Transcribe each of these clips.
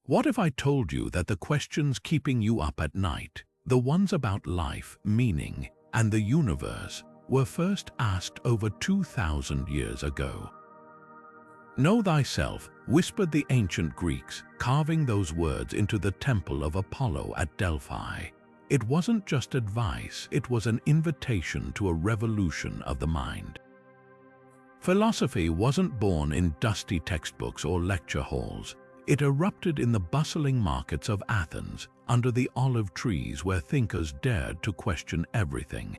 What if I told you that the questions keeping you up at night, the ones about life, meaning, and the universe, were first asked over 2,000 years ago? Know thyself, whispered the ancient Greeks, carving those words into the temple of Apollo at Delphi. It wasn't just advice, it was an invitation to a revolution of the mind. Philosophy wasn't born in dusty textbooks or lecture halls. It erupted in the bustling markets of Athens, under the olive trees where thinkers dared to question everything.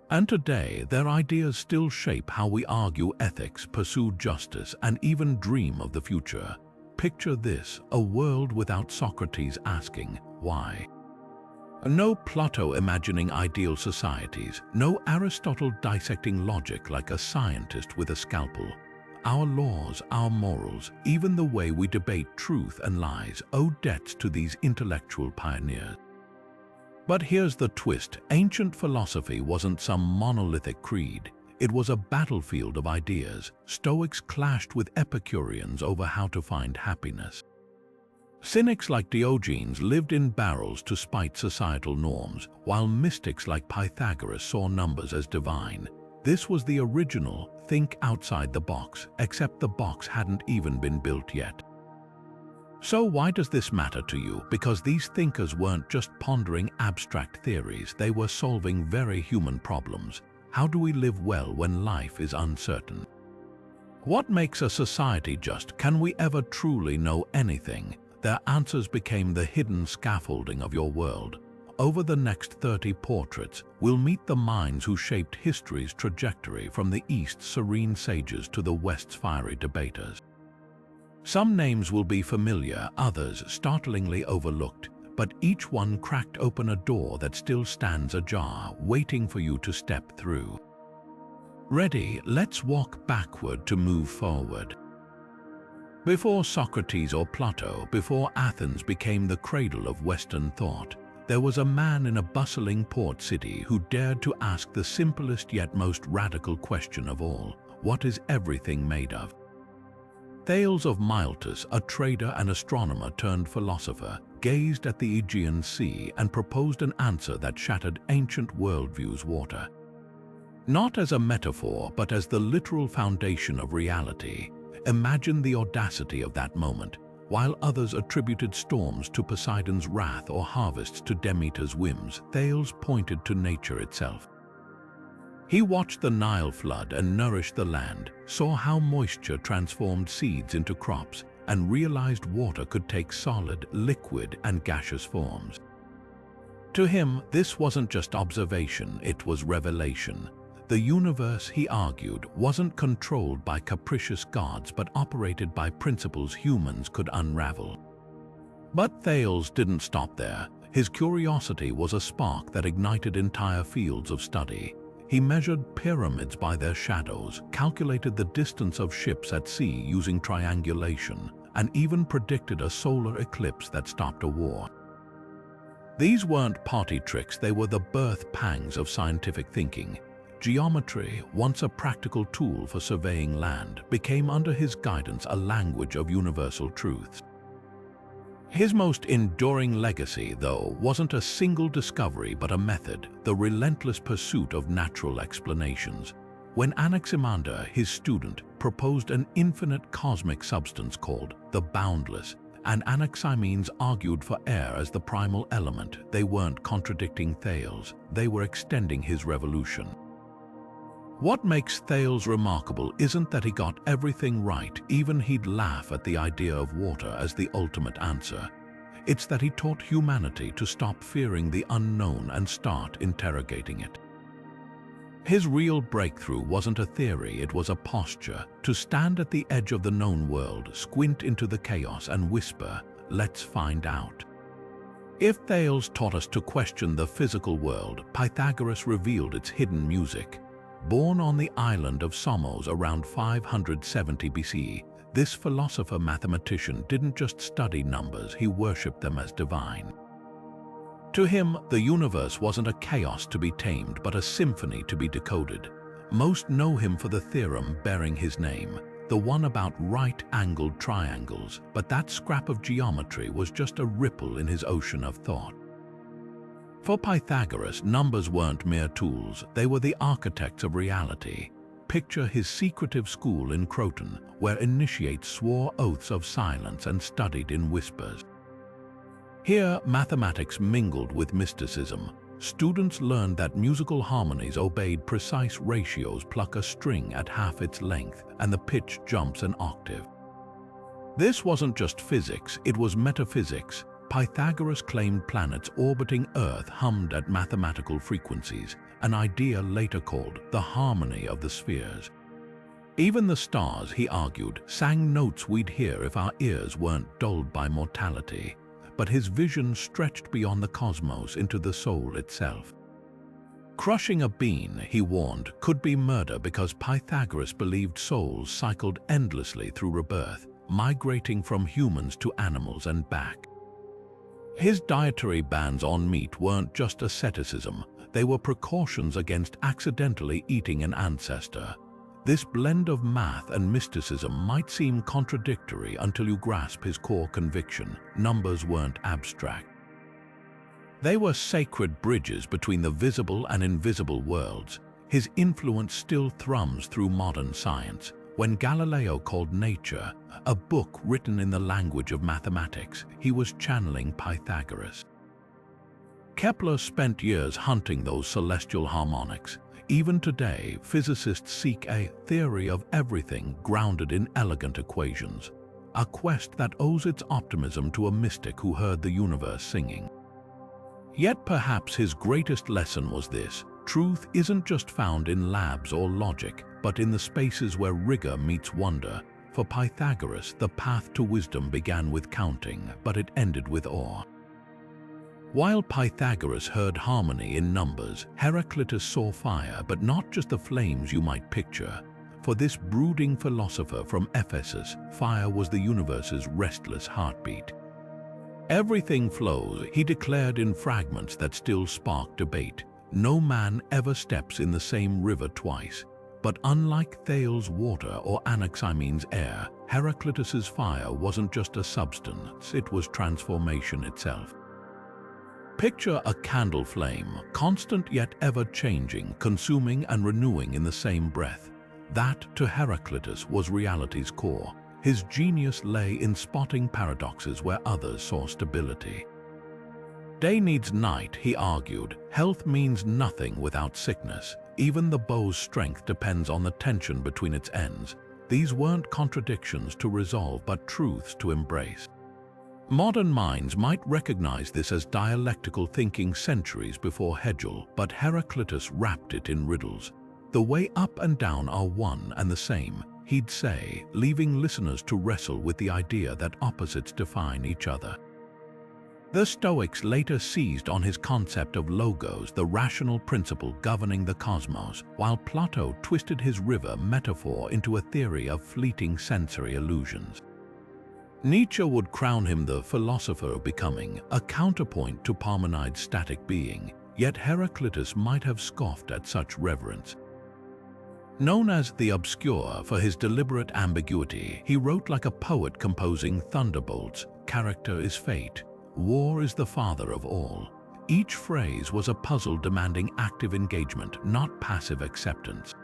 And today, their ideas still shape how we argue ethics, pursue justice, and even dream of the future. Picture this, a world without Socrates asking, why? No Plato imagining ideal societies, no Aristotle dissecting logic like a scientist with a scalpel. Our laws, our morals, even the way we debate truth and lies owe debts to these intellectual pioneers. But here's the twist. Ancient philosophy wasn't some monolithic creed. It was a battlefield of ideas. Stoics clashed with Epicureans over how to find happiness. Cynics like Diogenes lived in barrels to spite societal norms, while mystics like Pythagoras saw numbers as divine. This was the original think outside the box, except the box hadn't even been built yet. So why does this matter to you? Because these thinkers weren't just pondering abstract theories, they were solving very human problems. How do we live well when life is uncertain? What makes a society just? Can we ever truly know anything? Their answers became the hidden scaffolding of your world. Over the next 30 portraits, we'll meet the minds who shaped history's trajectory, from the East's serene sages to the West's fiery debaters. Some names will be familiar, others startlingly overlooked, but each one cracked open a door that still stands ajar, waiting for you to step through. Ready? Let's walk backward to move forward. Before Socrates or Plato, before Athens became the cradle of Western thought, there was a man in a bustling port city who dared to ask the simplest yet most radical question of all: what is everything made of? Thales of Miletus, a trader and astronomer turned philosopher, gazed at the Aegean Sea and proposed an answer that shattered ancient worldviews' water. Not as a metaphor, but as the literal foundation of reality. Imagine the audacity of that moment. While others attributed storms to Poseidon's wrath or harvests to Demeter's whims, Thales pointed to nature itself. He watched the Nile flood and nourish the land, saw how moisture transformed seeds into crops, and realized water could take solid, liquid, and gaseous forms. To him, this wasn't just observation, it was revelation. The universe, he argued, wasn't controlled by capricious gods but operated by principles humans could unravel. But Thales didn't stop there. His curiosity was a spark that ignited entire fields of study. He measured pyramids by their shadows, calculated the distance of ships at sea using triangulation, and even predicted a solar eclipse that stopped a war. These weren't party tricks, they were the birth pangs of scientific thinking. Geometry, once a practical tool for surveying land, became under his guidance a language of universal truths. His most enduring legacy, though, wasn't a single discovery but a method, the relentless pursuit of natural explanations. When Anaximander, his student, proposed an infinite cosmic substance called the boundless, and Anaximenes argued for air as the primal element, they weren't contradicting Thales, they were extending his revolution. What makes Thales remarkable isn't that he got everything right, even he'd laugh at the idea of water as the ultimate answer. It's that he taught humanity to stop fearing the unknown and start interrogating it. His real breakthrough wasn't a theory, it was a posture, to stand at the edge of the known world, squint into the chaos and whisper, "Let's find out." If Thales taught us to question the physical world, Pythagoras revealed its hidden music. Born on the island of Samos around 570 BC, this philosopher-mathematician didn't just study numbers, he worshipped them as divine. To him, the universe wasn't a chaos to be tamed, but a symphony to be decoded. Most know him for the theorem bearing his name, the one about right-angled triangles, but that scrap of geometry was just a ripple in his ocean of thought. For Pythagoras, numbers weren't mere tools, they were the architects of reality. Picture his secretive school in Croton, where initiates swore oaths of silence and studied in whispers. Here, mathematics mingled with mysticism. Students learned that musical harmonies obeyed precise ratios. Pluck a string at half its length, and the pitch jumps an octave. This wasn't just physics, it was metaphysics. Pythagoras claimed planets orbiting Earth hummed at mathematical frequencies, an idea later called the harmony of the spheres. Even the stars, he argued, sang notes we'd hear if our ears weren't dulled by mortality. But his vision stretched beyond the cosmos into the soul itself. Crushing a bean, he warned, could be murder because Pythagoras believed souls cycled endlessly through rebirth, migrating from humans to animals and back. His dietary bans on meat weren't just asceticism, they were precautions against accidentally eating an ancestor. This blend of math and mysticism might seem contradictory until you grasp his core conviction: numbers weren't abstract. They were sacred bridges between the visible and invisible worlds. His influence still thrums through modern science. When Galileo called nature a book written in the language of mathematics, he was channeling Pythagoras. Kepler spent years hunting those celestial harmonics. Even today, physicists seek a theory of everything grounded in elegant equations, a quest that owes its optimism to a mystic who heard the universe singing. Yet perhaps his greatest lesson was this: truth isn't just found in labs or logic, but in the spaces where rigor meets wonder. For Pythagoras, the path to wisdom began with counting, but it ended with awe. While Pythagoras heard harmony in numbers, Heraclitus saw fire, but not just the flames you might picture. For this brooding philosopher from Ephesus, fire was the universe's restless heartbeat. Everything flows, he declared in fragments that still spark debate. No man ever steps in the same river twice. But unlike Thales' water or unexamined air, Heraclitus's fire wasn't just a substance, it was transformation itself. Picture a candle flame, constant yet ever-changing, consuming and renewing in the same breath. That, to Heraclitus, was reality's core. His genius lay in spotting paradoxes where others saw stability. Day needs night, he argued. Health means nothing without sickness. Even the bow's strength depends on the tension between its ends. These weren't contradictions to resolve, but truths to embrace. Modern minds might recognize this as dialectical thinking centuries before Hegel, but Heraclitus wrapped it in riddles. The way up and down are one and the same, he'd say, leaving listeners to wrestle with the idea that opposites define each other. The Stoics later seized on his concept of logos, the rational principle governing the cosmos, while Plato twisted his river metaphor into a theory of fleeting sensory illusions. Nietzsche would crown him the philosopher of becoming, a counterpoint to Parmenides' static being, yet Heraclitus might have scoffed at such reverence. Known as the Obscure for his deliberate ambiguity, he wrote like a poet composing thunderbolts. Character is fate. War is the father of all. Each phrase was a puzzle demanding active engagement, not passive acceptance.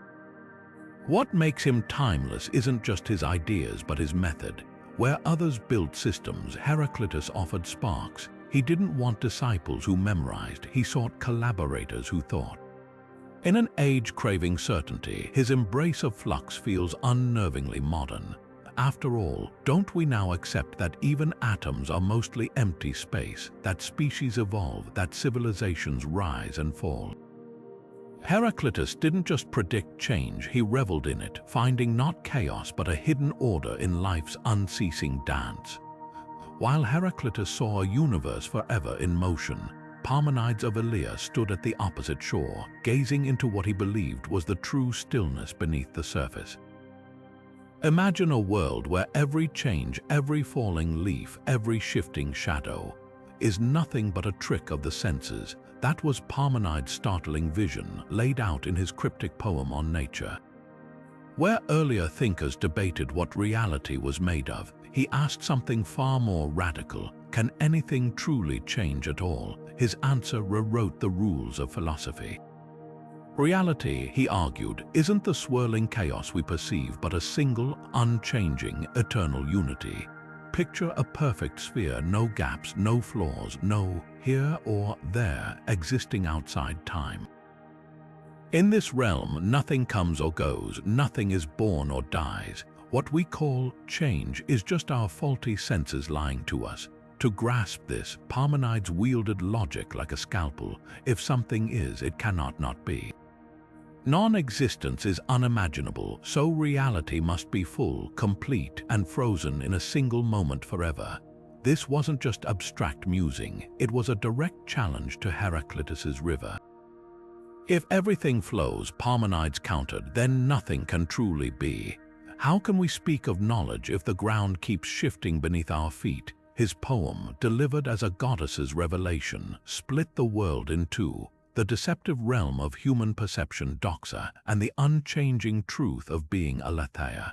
What makes him timeless isn't just his ideas, but his method. Where others built systems, Heraclitus offered sparks. He didn't want disciples who memorized, he sought collaborators who thought. In an age craving certainty, his embrace of flux feels unnervingly modern. After all, don't we now accept that even atoms are mostly empty space, that species evolve, that civilizations rise and fall? Heraclitus didn't just predict change, he reveled in it, finding not chaos but a hidden order in life's unceasing dance. While Heraclitus saw a universe forever in motion, Parmenides of Elea stood at the opposite shore, gazing into what he believed was the true stillness beneath the surface. Imagine a world where every change, every falling leaf, every shifting shadow is nothing but a trick of the senses. That was Parmenides' startling vision, laid out in his cryptic poem on nature. Where earlier thinkers debated what reality was made of, he asked something far more radical: can anything truly change at all? His answer rewrote the rules of philosophy. Reality, he argued, isn't the swirling chaos we perceive, but a single, unchanging, eternal unity. Picture a perfect sphere, no gaps, no flaws, no here or there existing outside time. In this realm, nothing comes or goes, nothing is born or dies. What we call change is just our faulty senses lying to us. To grasp this, Parmenides wielded logic like a scalpel. If something is, it cannot not be. Non-existence is unimaginable, so reality must be full, complete, and frozen in a single moment forever. This wasn't just abstract musing, it was a direct challenge to Heraclitus's river. If everything flows, Parmenides countered, then nothing can truly be. How can we speak of knowledge if the ground keeps shifting beneath our feet? His poem, delivered as a goddess's revelation, split the world in two: the deceptive realm of human perception, doxa, and the unchanging truth of being, aletheia.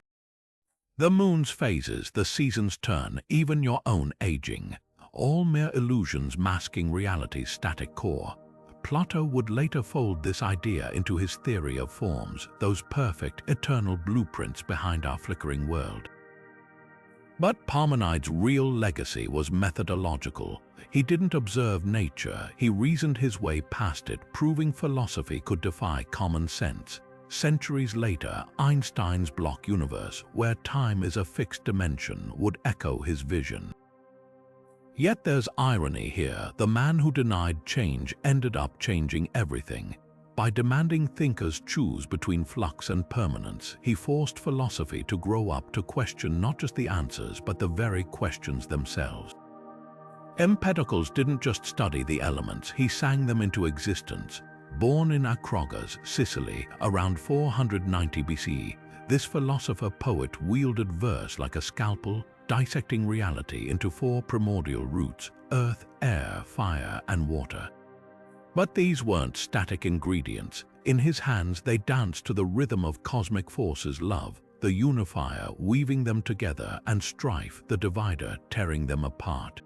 The moon's phases, the seasons turn, even your own aging, all mere illusions masking reality's static core. Plato would later fold this idea into his theory of forms, those perfect, eternal blueprints behind our flickering world. But Parmenides' real legacy was methodological. He didn't observe nature, he reasoned his way past it, proving philosophy could defy common sense. Centuries later, Einstein's block universe, where time is a fixed dimension, would echo his vision. Yet there's irony here. The man who denied change ended up changing everything. By demanding thinkers choose between flux and permanence, he forced philosophy to grow up to question not just the answers, but the very questions themselves. Empedocles didn't just study the elements, he sang them into existence. Born in Acrogas, Sicily, around 490 BCE, this philosopher-poet wielded verse like a scalpel, dissecting reality into four primordial roots: earth, air, fire, and water. But these weren't static ingredients. In his hands they danced to the rhythm of cosmic forces: love, the unifier, weaving them together, and strife, the divider, tearing them apart.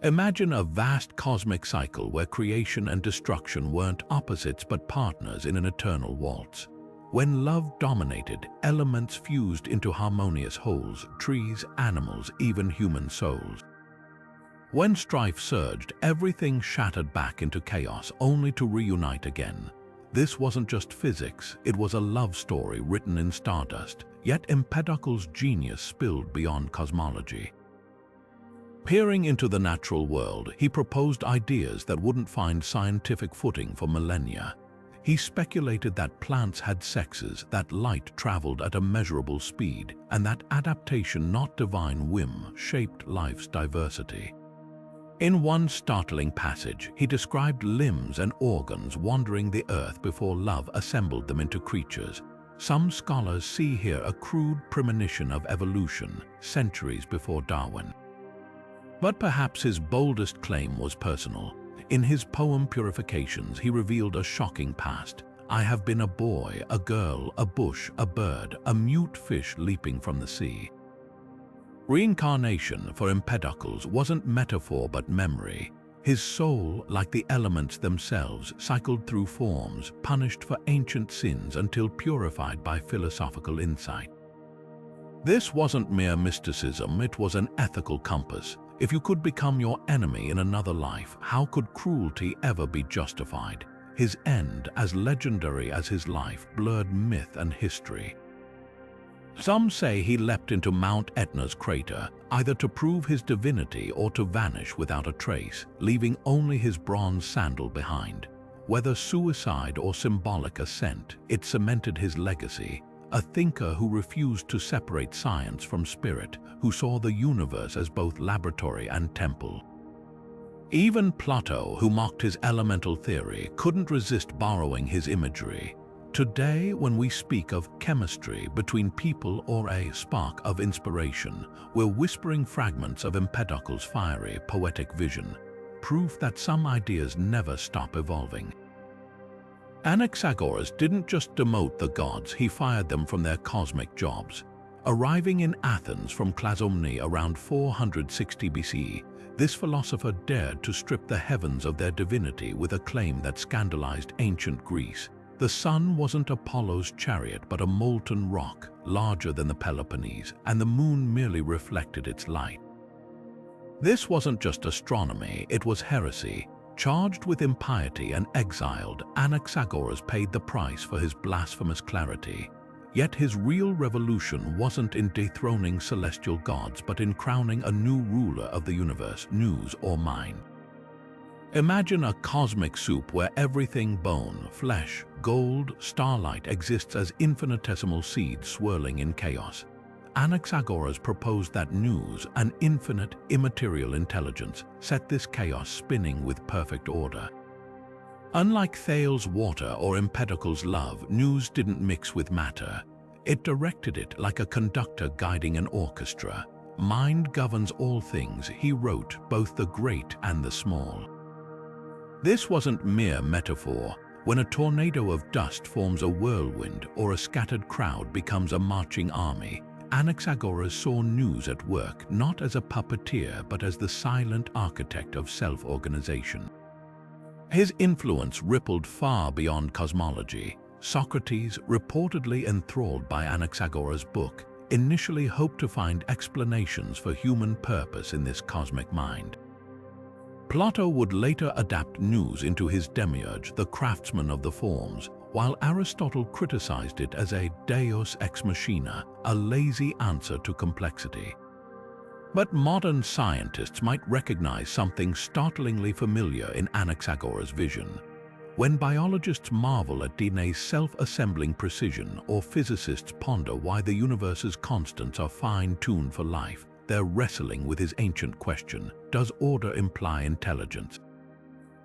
Imagine a vast cosmic cycle where creation and destruction weren't opposites but partners in an eternal waltz. When love dominated, elements fused into harmonious wholes: trees, animals, even human souls. When strife surged, everything shattered back into chaos, only to reunite again. This wasn't just physics, it was a love story written in stardust, yet Empedocles' genius spilled beyond cosmology. Peering into the natural world, he proposed ideas that wouldn't find scientific footing for millennia. He speculated that plants had sexes, that light traveled at a measurable speed, and that adaptation, not divine whim, shaped life's diversity. In one startling passage, he described limbs and organs wandering the earth before love assembled them into creatures. Some scholars see here a crude premonition of evolution, centuries before Darwin. But perhaps his boldest claim was personal. In his poem Purifications, he revealed a shocking past. I have been a boy, a girl, a bush, a bird, a mute fish leaping from the sea. Reincarnation for Empedocles wasn't metaphor but memory. His soul, like the elements themselves, cycled through forms, punished for ancient sins until purified by philosophical insight. This wasn't mere mysticism, it was an ethical compass. If you could become your enemy in another life, how could cruelty ever be justified? His end, as legendary as his life, blurred myth and history. Some say he leapt into Mount Etna's crater, either to prove his divinity or to vanish without a trace, leaving only his bronze sandal behind. Whether suicide or symbolic ascent, it cemented his legacy. A thinker who refused to separate science from spirit, who saw the universe as both laboratory and temple. Even Plato, who mocked his elemental theory, couldn't resist borrowing his imagery. Today, when we speak of chemistry between people or a spark of inspiration, we're whispering fragments of Empedocles' fiery, poetic vision, proof that some ideas never stop evolving. Anaxagoras didn't just demote the gods, he fired them from their cosmic jobs. Arriving in Athens from Clazomni around 460 BCE, this philosopher dared to strip the heavens of their divinity with a claim that scandalized ancient Greece. The sun wasn't Apollo's chariot but a molten rock, larger than the Peloponnese, and the moon merely reflected its light. This wasn't just astronomy, it was heresy. Charged with impiety and exiled, Anaxagoras paid the price for his blasphemous clarity. Yet his real revolution wasn't in dethroning celestial gods, but in crowning a new ruler of the universe, nous or mind. Imagine a cosmic soup where everything bone, flesh, gold, starlight exists as infinitesimal seeds swirling in chaos. Anaxagoras proposed that nous, an infinite, immaterial intelligence, set this chaos spinning with perfect order. Unlike Thales' water or Empedocles' love, nous didn't mix with matter. It directed it like a conductor guiding an orchestra. Mind governs all things, he wrote, both the great and the small. This wasn't mere metaphor. When a tornado of dust forms a whirlwind or a scattered crowd becomes a marching army, Anaxagoras saw nous at work not as a puppeteer but as the silent architect of self-organization. His influence rippled far beyond cosmology. Socrates, reportedly enthralled by Anaxagoras' book, initially hoped to find explanations for human purpose in this cosmic mind. Plato would later adapt nous into his demiurge, the craftsman of the forms, while Aristotle criticized it as a deus ex machina, a lazy answer to complexity. But modern scientists might recognize something startlingly familiar in Anaxagoras' vision. When biologists marvel at DNA's self-assembling precision or physicists ponder why the universe's constants are fine-tuned for life, they're wrestling with his ancient question, does order imply intelligence?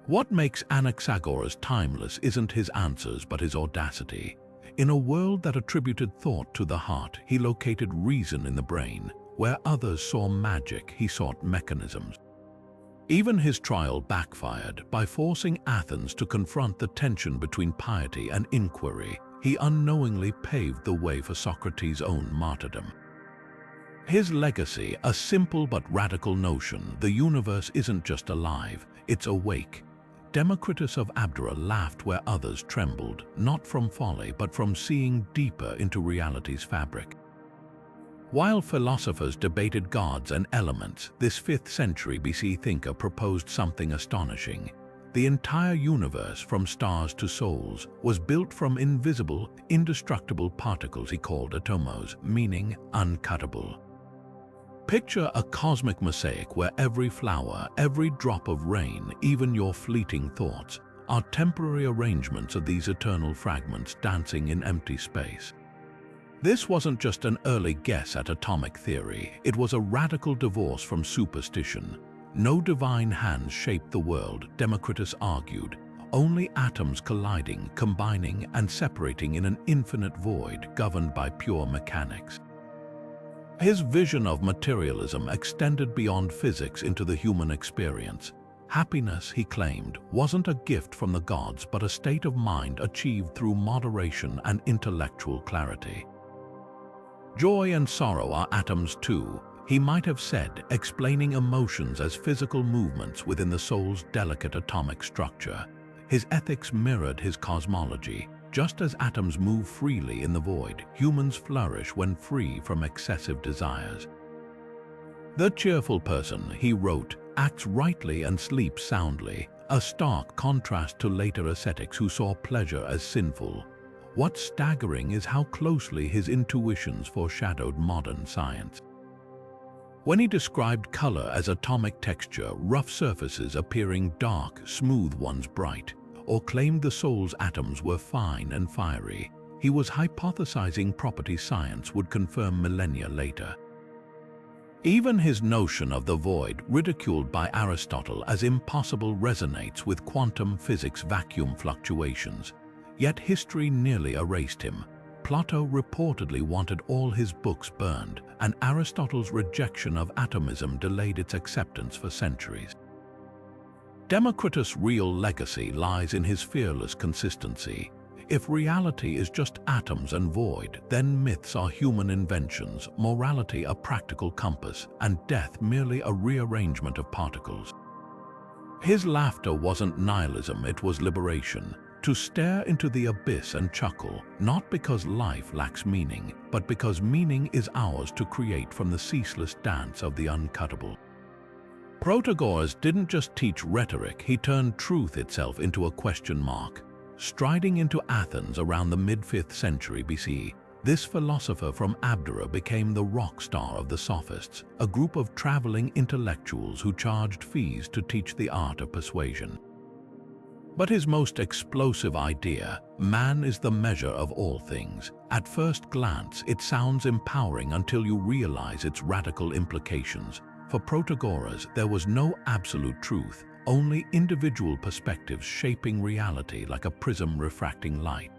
What makes Anaxagoras timeless isn't his answers but his audacity. In a world that attributed thought to the heart, he located reason in the brain. Where others saw magic, he sought mechanisms. Even his trial backfired. By forcing Athens to confront the tension between piety and inquiry, he unknowingly paved the way for Socrates' own martyrdom. His legacy, a simple but radical notion: the universe isn't just alive, it's awake. Democritus of Abdera laughed where others trembled, not from folly but from seeing deeper into reality's fabric. While philosophers debated gods and elements, this 5th century BC thinker proposed something astonishing. The entire universe, from stars to souls, was built from invisible, indestructible particles he called atomos, meaning uncuttable. Picture a cosmic mosaic where every flower, every drop of rain, even your fleeting thoughts, are temporary arrangements of these eternal fragments dancing in empty space. This wasn't just an early guess at atomic theory, it was a radical divorce from superstition. No divine hands shaped the world, Democritus argued, only atoms colliding, combining, and separating in an infinite void governed by pure mechanics. His vision of materialism extended beyond physics into the human experience. Happiness, he claimed, wasn't a gift from the gods but a state of mind achieved through moderation and intellectual clarity. Joy and sorrow are atoms too, he might have said, explaining emotions as physical movements within the soul's delicate atomic structure. His ethics mirrored his cosmology. Just as atoms move freely in the void, humans flourish when free from excessive desires. The cheerful person, he wrote, acts rightly and sleeps soundly, a stark contrast to later ascetics who saw pleasure as sinful. What's staggering is how closely his intuitions foreshadowed modern science. When he described color as atomic texture, rough surfaces appearing dark, smooth ones bright, or claimed the soul's atoms were fine and fiery, he was hypothesizing property science would confirm millennia later. Even his notion of the void, ridiculed by Aristotle as impossible, resonates with quantum physics vacuum fluctuations. Yet history nearly erased him. Plato reportedly wanted all his books burned, and Aristotle's rejection of atomism delayed its acceptance for centuries. Democritus' real legacy lies in his fearless consistency. If reality is just atoms and void, then myths are human inventions, morality a practical compass, and death merely a rearrangement of particles. His laughter wasn't nihilism, it was liberation. To stare into the abyss and chuckle, not because life lacks meaning, but because meaning is ours to create from the ceaseless dance of the uncuttable. Protagoras didn't just teach rhetoric, he turned truth itself into a question mark. Striding into Athens around the mid-5th century BC, this philosopher from Abdera became the rock star of the Sophists, a group of traveling intellectuals who charged fees to teach the art of persuasion. But his most explosive idea, man is the measure of all things, at first glance it sounds empowering until you realize its radical implications. For Protagoras, there was no absolute truth, only individual perspectives shaping reality like a prism refracting light.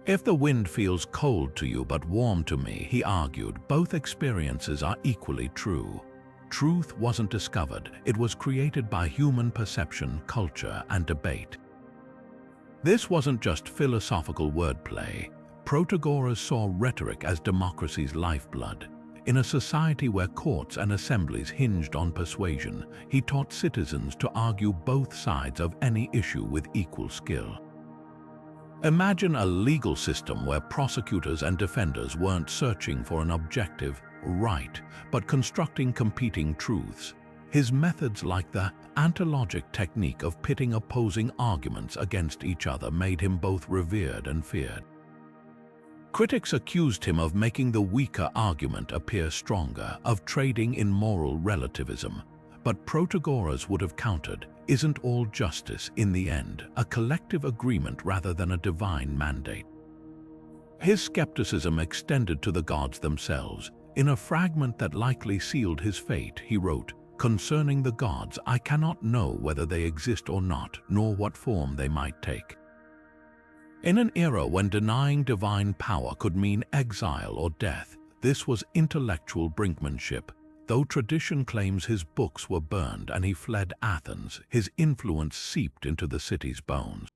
If the wind feels cold to you but warm to me, he argued, both experiences are equally true. Truth wasn't discovered, it was created by human perception, culture, and debate. This wasn't just philosophical wordplay. Protagoras saw rhetoric as democracy's lifeblood. In a society where courts and assemblies hinged on persuasion, he taught citizens to argue both sides of any issue with equal skill. Imagine a legal system where prosecutors and defenders weren't searching for an objective right, but constructing competing truths. His methods, like the analogic technique of pitting opposing arguments against each other, made him both revered and feared. Critics accused him of making the weaker argument appear stronger, of trading in moral relativism. But Protagoras would have countered, isn't all justice, in the end, a collective agreement rather than a divine mandate? His skepticism extended to the gods themselves. In a fragment that likely sealed his fate, he wrote, "Concerning the gods, I cannot know whether they exist or not, nor what form they might take." In an era when denying divine power could mean exile or death, this was intellectual brinkmanship. Though tradition claims his books were burned and he fled Athens, his influence seeped into the city's bones.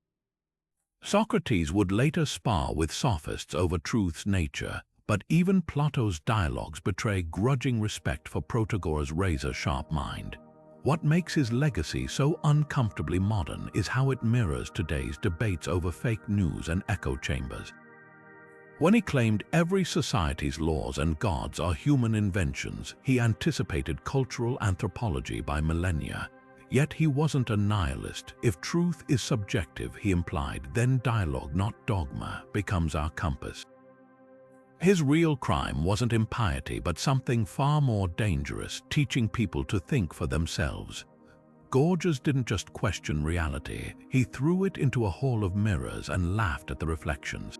Socrates would later spar with sophists over truth's nature, but even Plato's dialogues betray grudging respect for Protagoras' razor-sharp mind. What makes his legacy so uncomfortably modern is how it mirrors today's debates over fake news and echo chambers. When he claimed every society's laws and gods are human inventions, he anticipated cultural anthropology by millennia. Yet he wasn't a nihilist. If truth is subjective, he implied, then dialogue, not dogma, becomes our compass. His real crime wasn't impiety, but something far more dangerous, teaching people to think for themselves. Gorgias didn't just question reality, he threw it into a hall of mirrors and laughed at the reflections.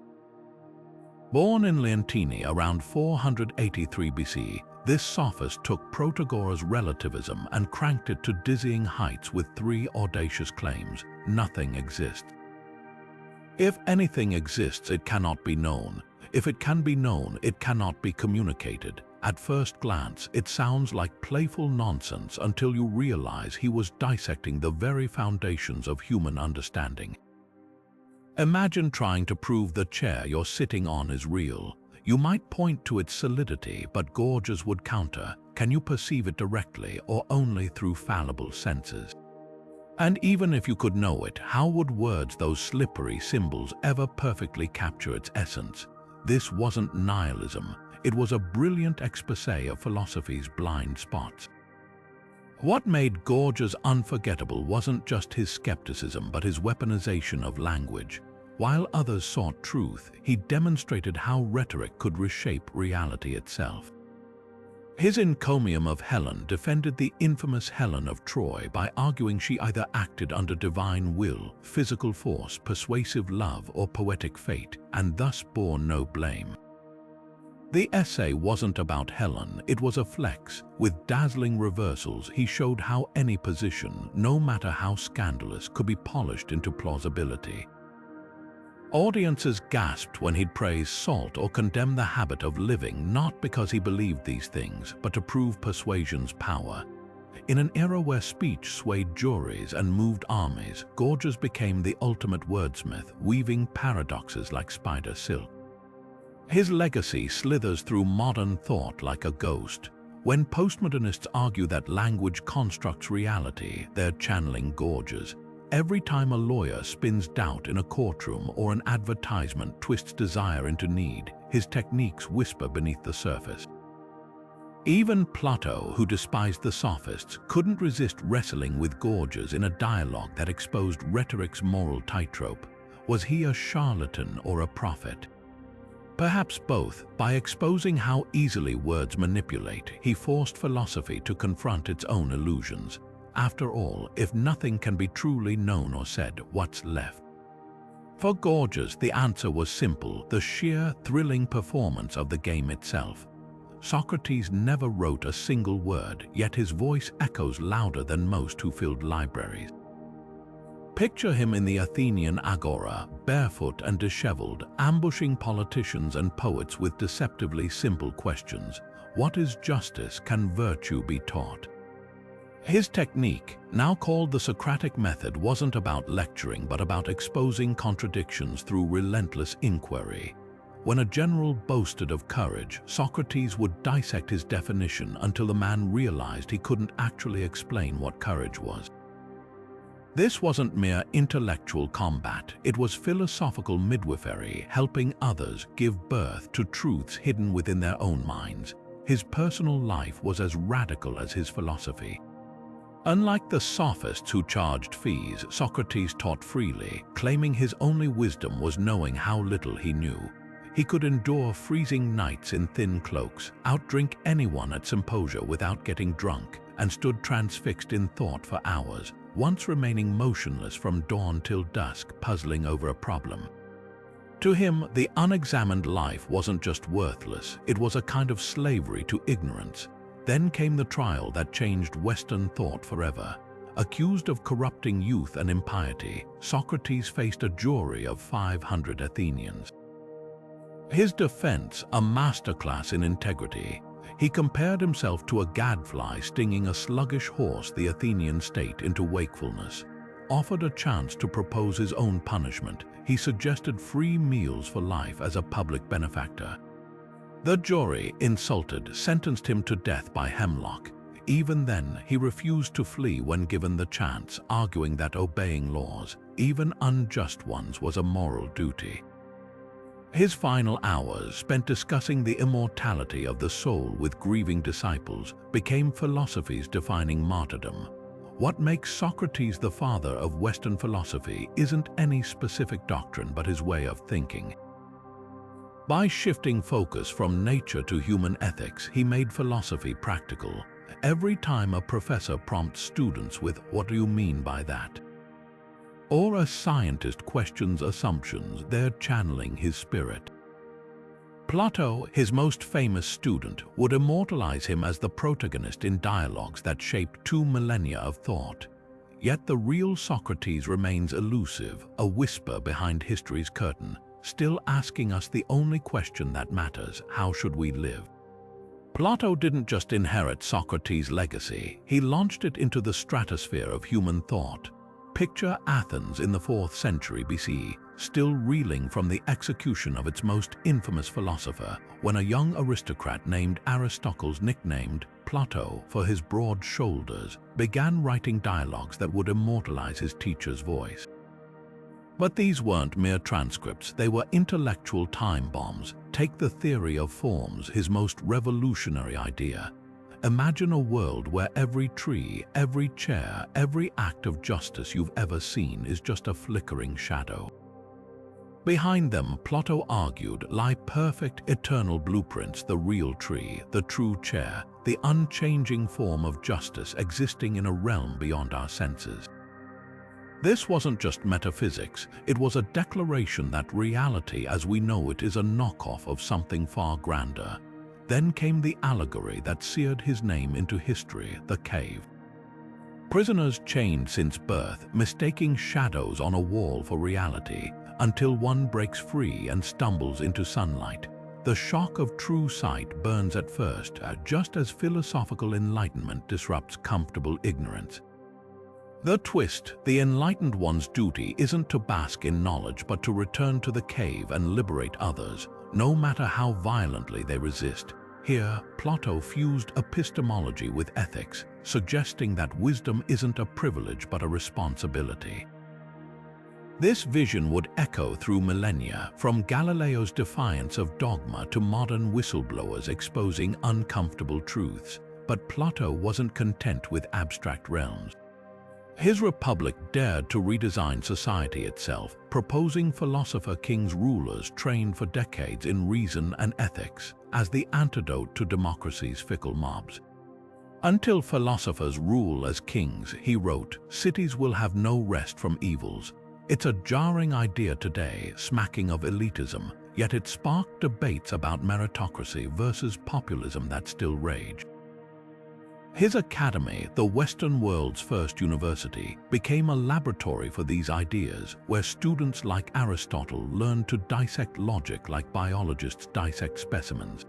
Born in Leontini around 483 BC, this sophist took Protagoras' relativism and cranked it to dizzying heights with three audacious claims: nothing exists. If anything exists, it cannot be known. If it can be known, it cannot be communicated. At first glance, it sounds like playful nonsense until you realize he was dissecting the very foundations of human understanding. Imagine trying to prove the chair you're sitting on is real. You might point to its solidity, but Gorgias would counter, can you perceive it directly or only through fallible senses? And even if you could know it, how would words, those slippery symbols, ever perfectly capture its essence? This wasn't nihilism, it was a brilliant exposé of philosophy's blind spots. What made Gorgias unforgettable wasn't just his skepticism, but his weaponization of language. While others sought truth, he demonstrated how rhetoric could reshape reality itself. His encomium of Helen defended the infamous Helen of Troy by arguing she either acted under divine will, physical force, persuasive love, or poetic fate, and thus bore no blame. The essay wasn't about Helen, it was a flex. With dazzling reversals, he showed how any position, no matter how scandalous, could be polished into plausibility. Audiences gasped when he'd praise salt or condemn the habit of living, not because he believed these things, but to prove persuasion's power. In an era where speech swayed juries and moved armies, Gorgias became the ultimate wordsmith, weaving paradoxes like spider silk. His legacy slithers through modern thought like a ghost. When postmodernists argue that language constructs reality, they're channeling Gorgias. Every time a lawyer spins doubt in a courtroom or an advertisement twists desire into need, his techniques whisper beneath the surface. Even Plato, who despised the sophists, couldn't resist wrestling with Gorgias in a dialogue that exposed rhetoric's moral tightrope. Was he a charlatan or a prophet? Perhaps both. By exposing how easily words manipulate, he forced philosophy to confront its own illusions. After all, if nothing can be truly known or said, what's left? For Gorgias, the answer was simple: the sheer, thrilling performance of the game itself. Socrates never wrote a single word, yet his voice echoes louder than most who filled libraries. Picture him in the Athenian agora, barefoot and disheveled, ambushing politicians and poets with deceptively simple questions. What is justice? Can virtue be taught? His technique, now called the Socratic method, wasn't about lecturing but about exposing contradictions through relentless inquiry. When a general boasted of courage, Socrates would dissect his definition until the man realized he couldn't actually explain what courage was. This wasn't mere intellectual combat, it was philosophical midwifery, helping others give birth to truths hidden within their own minds. His personal life was as radical as his philosophy. Unlike the sophists who charged fees, Socrates taught freely, claiming his only wisdom was knowing how little he knew. He could endure freezing nights in thin cloaks, outdrink anyone at symposia without getting drunk, and stood transfixed in thought for hours, once remaining motionless from dawn till dusk, puzzling over a problem. To him, the unexamined life wasn't just worthless, it was a kind of slavery to ignorance. Then came the trial that changed Western thought forever. Accused of corrupting youth and impiety, Socrates faced a jury of 500 Athenians. His defense, a masterclass in integrity. He compared himself to a gadfly stinging a sluggish horse the Athenian state into wakefulness. Offered a chance to propose his own punishment, he suggested free meals for life as a public benefactor. The jury, insulted, sentenced him to death by hemlock. Even then, he refused to flee when given the chance, arguing that obeying laws, even unjust ones, was a moral duty. His final hours, spent discussing the immortality of the soul with grieving disciples, became philosophy's defining martyrdom. What makes Socrates the father of Western philosophy isn't any specific doctrine but his way of thinking. By shifting focus from nature to human ethics, he made philosophy practical. Every time a professor prompts students with "What do you mean by that?" or a scientist questions assumptions, they're channeling his spirit. Plato, his most famous student, would immortalize him as the protagonist in dialogues that shaped 2 millennia of thought. Yet the real Socrates remains elusive, a whisper behind history's curtain, still asking us the only question that matters: how should we live? Plato didn't just inherit Socrates' legacy, he launched it into the stratosphere of human thought. Picture Athens in the 4th century BCE, still reeling from the execution of its most infamous philosopher, when a young aristocrat named Aristotle, nicknamed Plato for his broad shoulders, began writing dialogues that would immortalize his teacher's voice. But these weren't mere transcripts, they were intellectual time bombs. Take the theory of forms, his most revolutionary idea. Imagine a world where every tree, every chair, every act of justice you've ever seen is just a flickering shadow. Behind them, Plato argued, lie perfect, eternal blueprints: the real tree, the true chair, the unchanging form of justice existing in a realm beyond our senses. This wasn't just metaphysics, it was a declaration that reality as we know it is a knockoff of something far grander. Then came the allegory that seared his name into history: the cave. Prisoners chained since birth, mistaking shadows on a wall for reality, until one breaks free and stumbles into sunlight. The shock of true sight burns at first, just as philosophical enlightenment disrupts comfortable ignorance. The twist: the enlightened one's duty isn't to bask in knowledge but to return to the cave and liberate others, no matter how violently they resist. Here, Plato fused epistemology with ethics, suggesting that wisdom isn't a privilege but a responsibility. This vision would echo through millennia, from Galileo's defiance of dogma to modern whistleblowers exposing uncomfortable truths. But Plato wasn't content with abstract realms. His Republic dared to redesign society itself, proposing philosopher kings rulers trained for decades in reason and ethics as the antidote to democracy's fickle mobs. Until philosophers rule as kings, he wrote, cities will have no rest from evils. It's a jarring idea today, smacking of elitism, yet it sparked debates about meritocracy versus populism that still rage. His academy, the Western world's first university, became a laboratory for these ideas, where students like Aristotle learned to dissect logic like biologists dissect specimens.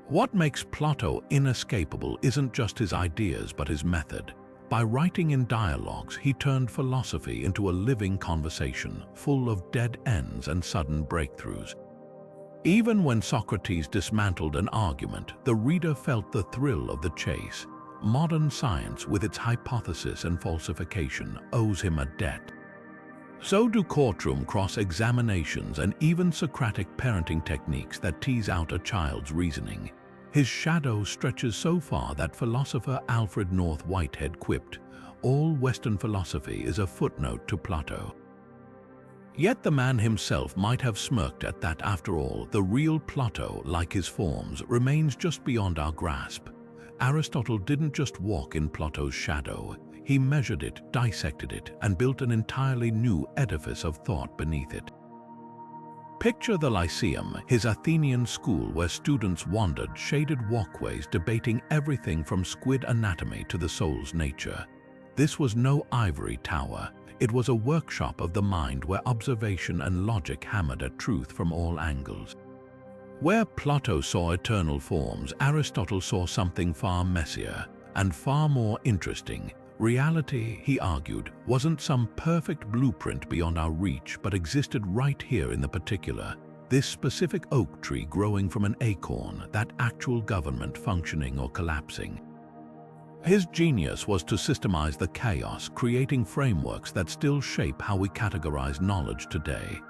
What makes Plato inescapable isn't just his ideas but his method. By writing in dialogues, he turned philosophy into a living conversation, full of dead ends and sudden breakthroughs. Even when Socrates dismantled an argument, the reader felt the thrill of the chase. Modern science, with its hypothesis and falsification, owes him a debt. So do courtroom cross-examinations and even Socratic parenting techniques that tease out a child's reasoning. His shadow stretches so far that philosopher Alfred North Whitehead quipped, "All Western philosophy is a footnote to Plato." Yet the man himself might have smirked at that. After all, the real Plato, like his forms, remains just beyond our grasp. Aristotle didn't just walk in Plato's shadow. He measured it, dissected it, and built an entirely new edifice of thought beneath it. Picture the Lyceum, his Athenian school where students wandered shaded walkways debating everything from squid anatomy to the soul's nature. This was no ivory tower. It was a workshop of the mind where observation and logic hammered at truth from all angles. Where Plato saw eternal forms, Aristotle saw something far messier and far more interesting. Reality, he argued, wasn't some perfect blueprint beyond our reach, but existed right here in the particular. This specific oak tree growing from an acorn, that actual government functioning or collapsing. His genius was to systemize the chaos, creating frameworks that still shape how we categorize knowledge today.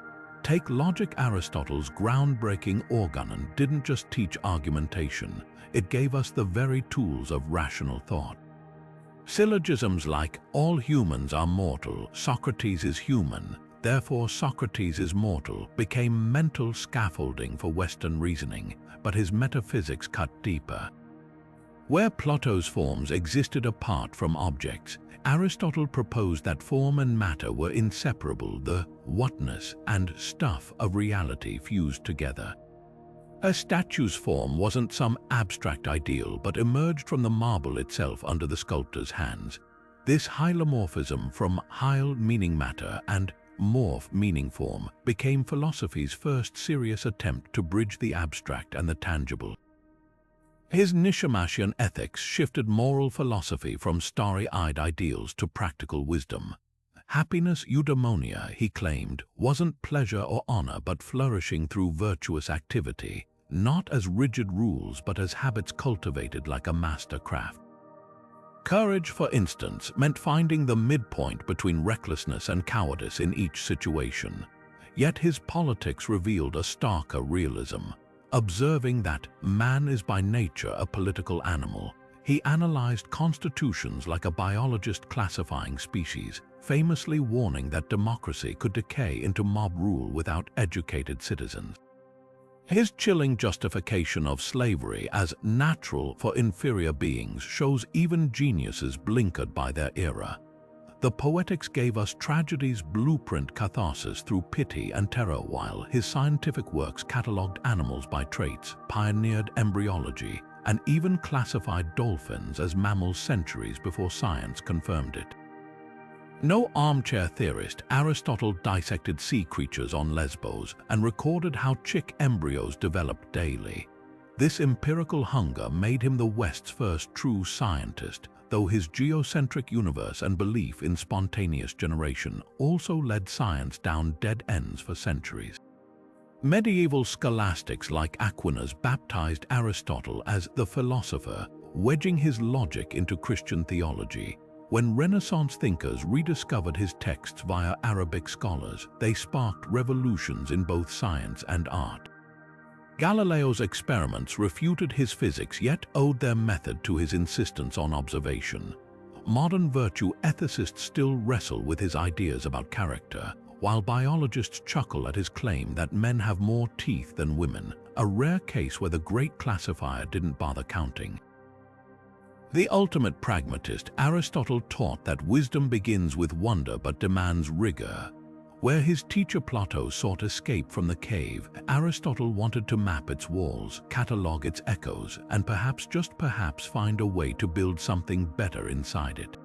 Take logic. Aristotle's groundbreaking organon didn't just teach argumentation, it gave us the very tools of rational thought. Syllogisms like, all humans are mortal, Socrates is human, therefore Socrates is mortal, became mental scaffolding for Western reasoning, but his metaphysics cut deeper. Where Plato's forms existed apart from objects, Aristotle proposed that form and matter were inseparable, the whatness and stuff of reality fused together. A statue's form wasn't some abstract ideal but emerged from the marble itself under the sculptor's hands. This hylomorphism from hyl meaning matter and morph meaning form became philosophy's first serious attempt to bridge the abstract and the tangible. His Nicomachean ethics shifted moral philosophy from starry-eyed ideals to practical wisdom. Happiness, eudaimonia, he claimed, wasn't pleasure or honor but flourishing through virtuous activity, not as rigid rules but as habits cultivated like a master craft. Courage, for instance, meant finding the midpoint between recklessness and cowardice in each situation. Yet his politics revealed a starker realism. Observing that man is by nature a political animal, he analyzed constitutions like a biologist classifying species, famously warning that democracy could decay into mob rule without educated citizens. His chilling justification of slavery as natural for inferior beings shows even geniuses blinkered by their era. The Poetics gave us tragedy's blueprint catharsis through pity and terror, while his scientific works catalogued animals by traits, pioneered embryology, and even classified dolphins as mammals centuries before science confirmed it. No armchair theorist, Aristotle dissected sea creatures on Lesbos and recorded how chick embryos developed daily. This empirical hunger made him the West's first true scientist, though his geocentric universe and belief in spontaneous generation also led science down dead ends for centuries. Medieval scholastics like Aquinas baptized Aristotle as the philosopher, wedging his logic into Christian theology. When Renaissance thinkers rediscovered his texts via Arabic scholars, they sparked revolutions in both science and art. Galileo's experiments refuted his physics yet owed their method to his insistence on observation. Modern virtue ethicists still wrestle with his ideas about character, while biologists chuckle at his claim that men have more teeth than women, a rare case where the great classifier didn't bother counting. The ultimate pragmatist, Aristotle taught that wisdom begins with wonder but demands rigor. Where his teacher Plato sought escape from the cave, Aristotle wanted to map its walls, catalogue its echoes, and perhaps, just perhaps, find a way to build something better inside it.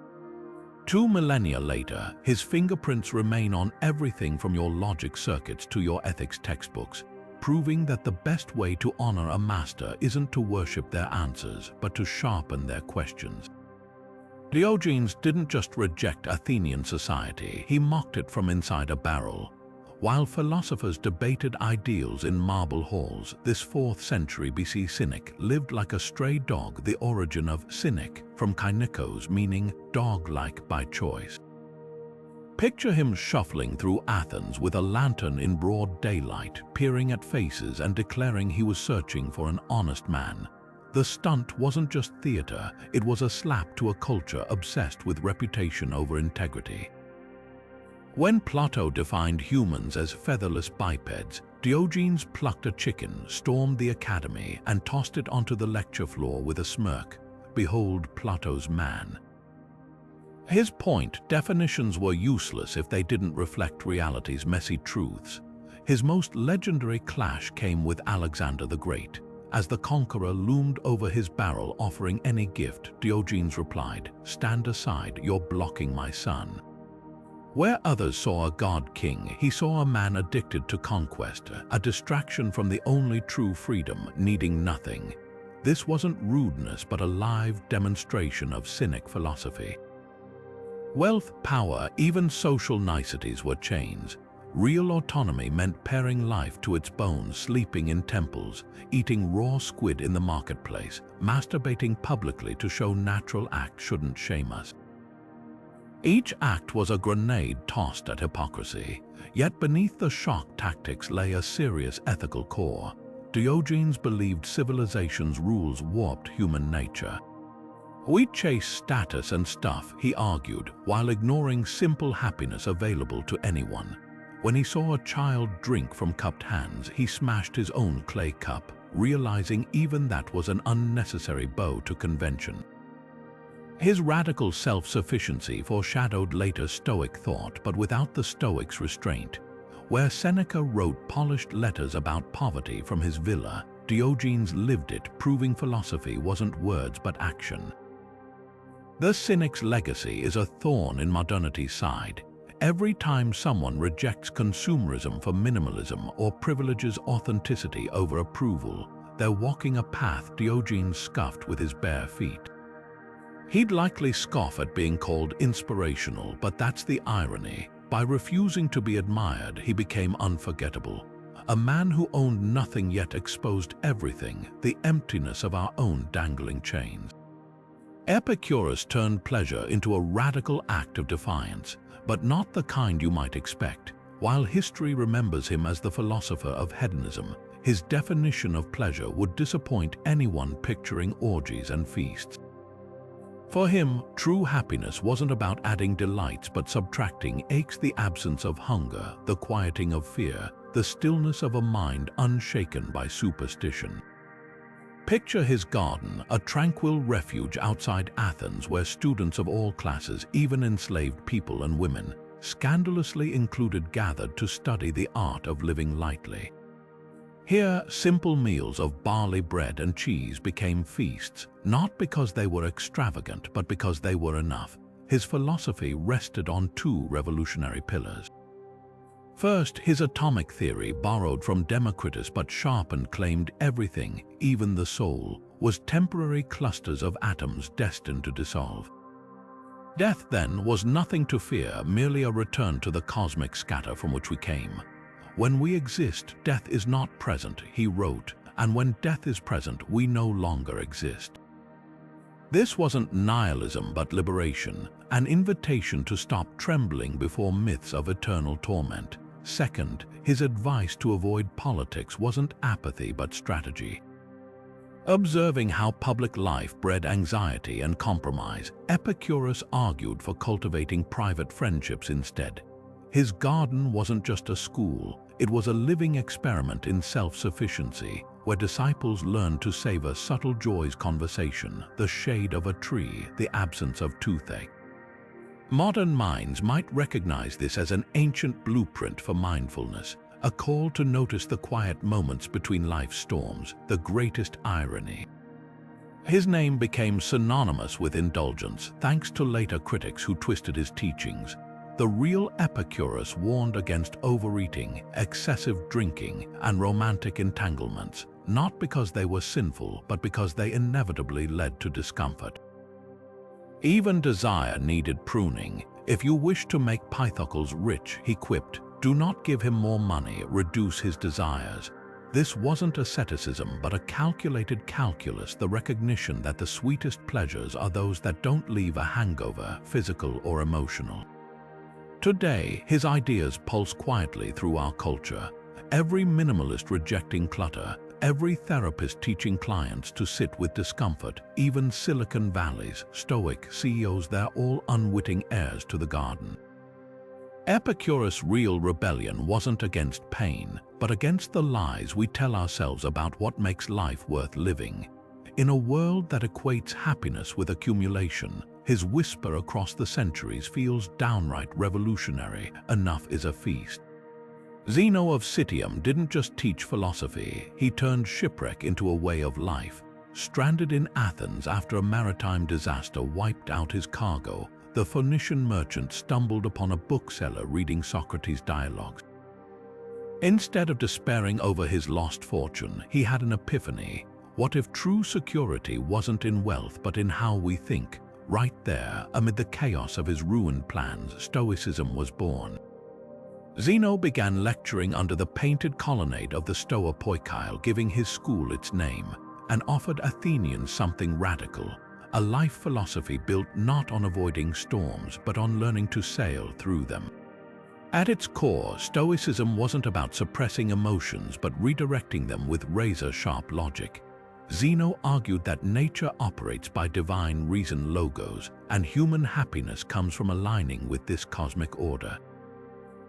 2 millennia later, his fingerprints remain on everything from your logic circuits to your ethics textbooks, proving that the best way to honor a master isn't to worship their answers, but to sharpen their questions. Diogenes didn't just reject Athenian society, he mocked it from inside a barrel. While philosophers debated ideals in marble halls, this 4th century BC cynic lived like a stray dog, the origin of cynic, from kainikos, meaning dog-like by choice. Picture him shuffling through Athens with a lantern in broad daylight, peering at faces and declaring he was searching for an honest man. The stunt wasn't just theater, it was a slap to a culture obsessed with reputation over integrity. When Plato defined humans as featherless bipeds, Diogenes plucked a chicken, stormed the academy, and tossed it onto the lecture floor with a smirk. Behold Plato's man. His point, definitions were useless if they didn't reflect reality's messy truths. His most legendary clash came with Alexander the Great. As the conqueror loomed over his barrel offering any gift, Diogenes replied, "Stand aside, you're blocking my son." Where others saw a god-king, he saw a man addicted to conquest, a distraction from the only true freedom, needing nothing. This wasn't rudeness but a live demonstration of cynic philosophy. Wealth, power, even social niceties were chains. Real autonomy meant paring life to its bones, sleeping in temples, eating raw squid in the marketplace, masturbating publicly to show natural act shouldn't shame us. Each act was a grenade tossed at hypocrisy, yet beneath the shock tactics lay a serious ethical core. Diogenes believed civilization's rules warped human nature. We chase status and stuff, he argued, while ignoring simple happiness available to anyone. When he saw a child drink from cupped hands, he smashed his own clay cup, realizing even that was an unnecessary bow to convention. His radical self-sufficiency foreshadowed later Stoic thought, but without the Stoics' restraint. Where Seneca wrote polished letters about poverty from his villa, Diogenes lived it, proving philosophy wasn't words but action. The cynic's legacy is a thorn in modernity's side. Every time someone rejects consumerism for minimalism or privileges authenticity over approval, they're walking a path Diogenes scuffed with his bare feet. He'd likely scoff at being called inspirational, but that's the irony. By refusing to be admired, he became unforgettable. A man who owned nothing yet exposed everything, the emptiness of our own dangling chains. Epicurus turned pleasure into a radical act of defiance, but not the kind you might expect. While history remembers him as the philosopher of hedonism, his definition of pleasure would disappoint anyone picturing orgies and feasts. For him, true happiness wasn't about adding delights but subtracting aches, the absence of hunger, the quieting of fear, the stillness of a mind unshaken by superstition. Picture his garden, a tranquil refuge outside Athens where students of all classes, even enslaved people and women, scandalously included, gathered to study the art of living lightly. Here, simple meals of barley bread and cheese became feasts, not because they were extravagant, but because they were enough. his philosophy rested on two revolutionary pillars. First, his atomic theory, borrowed from Democritus but sharpened, claimed everything, even the soul, was temporary clusters of atoms destined to dissolve. Death, then, was nothing to fear, merely a return to the cosmic scatter from which we came. When we exist, death is not present, he wrote, and when death is present, we no longer exist. This wasn't nihilism but liberation, an invitation to stop trembling before myths of eternal torment. Second, his advice to avoid politics wasn't apathy but strategy. Observing how public life bred anxiety and compromise, Epicurus argued for cultivating private friendships instead. His garden wasn't just a school, it was a living experiment in self-sufficiency, where disciples learned to savor subtle joys: conversation, the shade of a tree, the absence of toothache. Modern minds might recognize this as an ancient blueprint for mindfulness, a call to notice the quiet moments between life's storms, the greatest irony. His name became synonymous with indulgence, thanks to later critics who twisted his teachings. The real Epicurus warned against overeating, excessive drinking, and romantic entanglements, not because they were sinful, but because they inevitably led to discomfort. Even desire needed pruning. If you wish to make Pythagoras rich, he quipped, do not give him more money, reduce his desires. This wasn't asceticism but a calculated calculus, the recognition that the sweetest pleasures are those that don't leave a hangover, physical or emotional. Today, his ideas pulse quietly through our culture. Every minimalist rejecting clutter, every therapist teaching clients to sit with discomfort, even Silicon Valley's stoic CEOs, they're all unwitting heirs to the garden. Epicurus' real rebellion wasn't against pain, but against the lies we tell ourselves about what makes life worth living. In a world that equates happiness with accumulation, his whisper across the centuries feels downright revolutionary: enough is a feast. Zeno of Citium didn't just teach philosophy, he turned shipwreck into a way of life. Stranded in Athens after a maritime disaster wiped out his cargo, the Phoenician merchant stumbled upon a bookseller reading Socrates' dialogues. Instead of despairing over his lost fortune, he had an epiphany. What if true security wasn't in wealth but in how we think? Right there, amid the chaos of his ruined plans, Stoicism was born. Zeno began lecturing under the painted colonnade of the Stoa Poikile, giving his school its name, and offered Athenians something radical: a life philosophy built not on avoiding storms but on learning to sail through them. At its core, Stoicism wasn't about suppressing emotions but redirecting them with razor-sharp logic. Zeno argued that nature operates by divine reason logos, and human happiness comes from aligning with this cosmic order.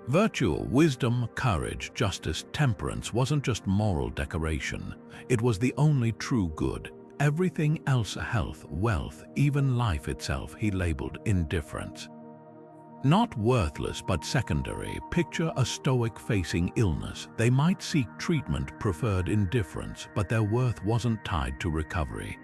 Virtue, wisdom, courage, justice, temperance wasn't just moral decoration. It was the only true good. Everything else, health, wealth, even life itself, he labeled indifference. Not worthless but secondary. Picture a Stoic facing illness. They might seek treatment, preferred indifference, but their worth wasn't tied to recovery.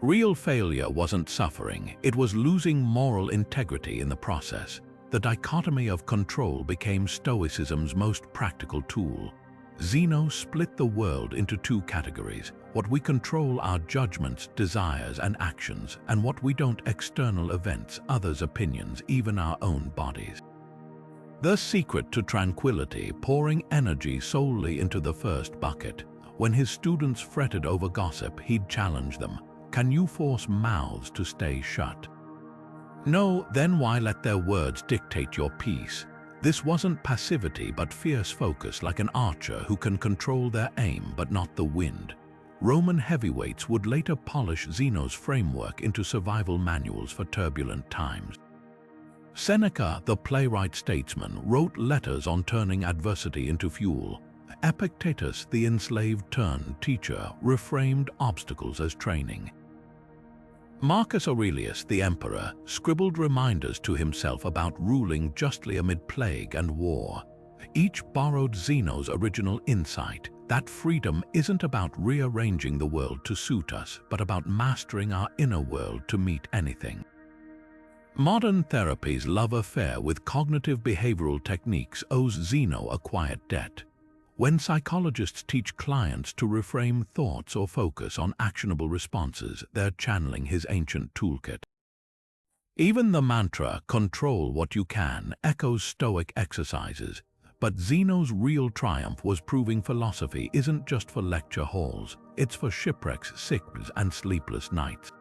Real failure wasn't suffering, it was losing moral integrity in the process. The dichotomy of control became Stoicism's most practical tool. Zeno split the world into two categories: what we control, our judgments, desires, and actions, and what we don't, external events, others' opinions, even our own bodies. The secret to tranquility: pouring energy solely into the first bucket. When his students fretted over gossip, he'd challenge them. Can you force mouths to stay shut? No, then why let their words dictate your peace? This wasn't passivity but fierce focus, like an archer who can control their aim but not the wind. Roman heavyweights would later polish Zeno's framework into survival manuals for turbulent times. Seneca, the playwright-statesman, wrote letters on turning adversity into fuel. Epictetus, the enslaved-turned teacher, reframed obstacles as training. Marcus Aurelius, the emperor, scribbled reminders to himself about ruling justly amid plague and war. Each borrowed Zeno's original insight: that freedom isn't about rearranging the world to suit us, but about mastering our inner world to meet anything. Modern therapy's love affair with cognitive behavioral techniques owes Zeno a quiet debt. When psychologists teach clients to reframe thoughts or focus on actionable responses, they're channeling his ancient toolkit. Even the mantra, "control what you can," echoes Stoic exercises. But Zeno's real triumph was proving philosophy isn't just for lecture halls, it's for shipwrecks, sickness, and sleepless nights.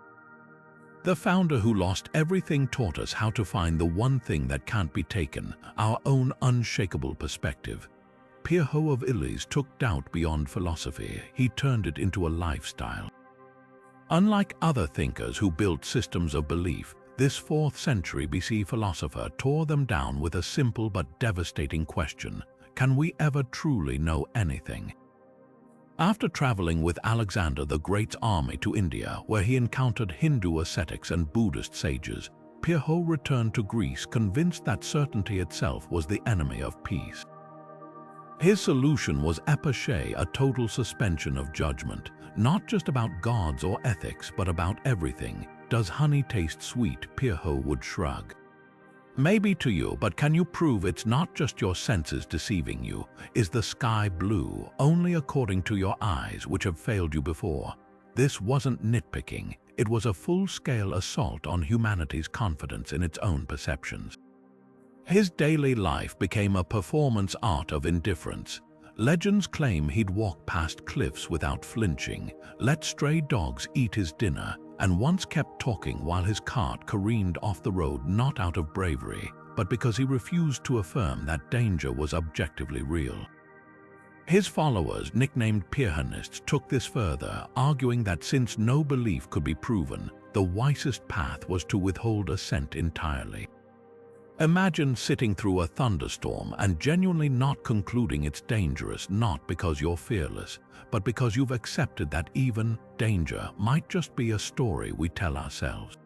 The founder who lost everything taught us how to find the one thing that can't be taken, our own unshakable perspective. Pirho of Illes took doubt beyond philosophy. He turned it into a lifestyle. Unlike other thinkers who built systems of belief, this 4th century BC philosopher tore them down with a simple but devastating question: can we ever truly know anything? After traveling with Alexander the Great's army to India, where he encountered Hindu ascetics and Buddhist sages, Pirho returned to Greece convinced that certainty itself was the enemy of peace. His solution was epicé, a total suspension of judgment, not just about gods or ethics, but about everything. Does honey taste sweet? Pirho would shrug. Maybe to you, but can you prove it's not just your senses deceiving you? Is the sky blue only according to your eyes, which have failed you before? This wasn't nitpicking. It was a full-scale assault on humanity's confidence in its own perceptions. His daily life became a performance art of indifference. Legends claim he'd walk past cliffs without flinching, let stray dogs eat his dinner, and once kept talking while his cart careened off the road, not out of bravery, but because he refused to affirm that danger was objectively real. His followers, nicknamed Pirhonists, took this further, arguing that since no belief could be proven, the wisest path was to withhold assent entirely. Imagine sitting through a thunderstorm and genuinely not concluding it's dangerous, not because you're fearless, but because you've accepted that even danger might just be a story we tell ourselves.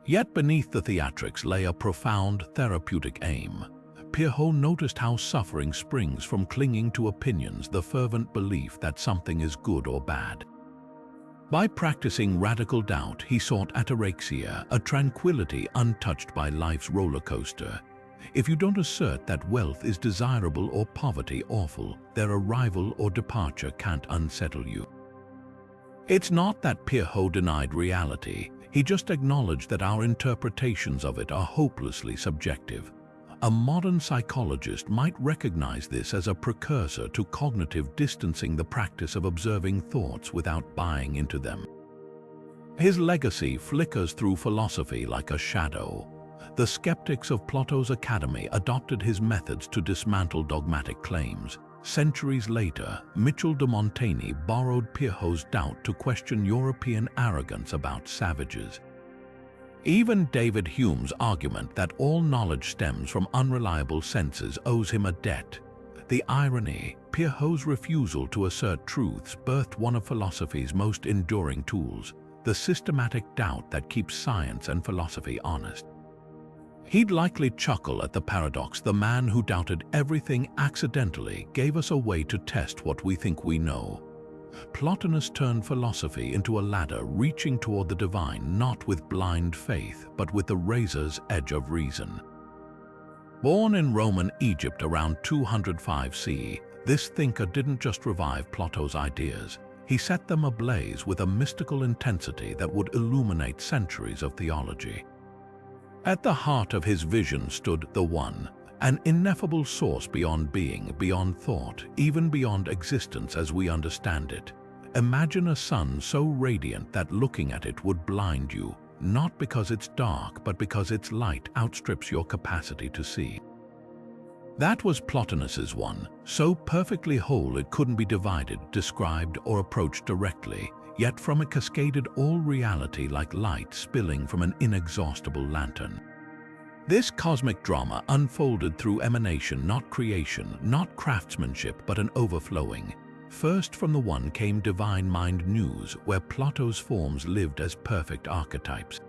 Yet beneath the theatrics lay a profound therapeutic aim. Pirho noticed how suffering springs from clinging to opinions, the fervent belief that something is good or bad. By practicing radical doubt, he sought ataraxia, a tranquility untouched by life's roller coaster. If you don't assert that wealth is desirable or poverty awful, their arrival or departure can't unsettle you. It's not that Pirho denied reality, he just acknowledged that our interpretations of it are hopelessly subjective. A modern psychologist might recognize this as a precursor to cognitive distancing, the practice of observing thoughts without buying into them. His legacy flickers through philosophy like a shadow. The skeptics of Plato's Academy adopted his methods to dismantle dogmatic claims. Centuries later, Michel de Montaigne borrowed Pirho's doubt to question European arrogance about savages. Even David Hume's argument that all knowledge stems from unreliable senses owes him a debt. The irony, Pirho's refusal to assert truths birthed one of philosophy's most enduring tools, the systematic doubt that keeps science and philosophy honest. He'd likely chuckle at the paradox: the man who doubted everything accidentally gave us a way to test what we think we know. Plotinus turned philosophy into a ladder reaching toward the divine, not with blind faith, but with the razor's edge of reason. Born in Roman Egypt around 205 CE, this thinker didn't just revive Plato's ideas, he set them ablaze with a mystical intensity that would illuminate centuries of theology. At the heart of his vision stood the One, an ineffable source beyond being, beyond thought, even beyond existence as we understand it. Imagine a sun so radiant that looking at it would blind you, not because it's dark, but because its light outstrips your capacity to see. That was Plotinus's One, so perfectly whole it couldn't be divided, described, or approached directly, yet from it cascaded all reality like light spilling from an inexhaustible lantern. This cosmic drama unfolded through emanation, not creation, not craftsmanship, but an overflowing. First from the One came divine mind news, where Plato's forms lived as perfect archetypes.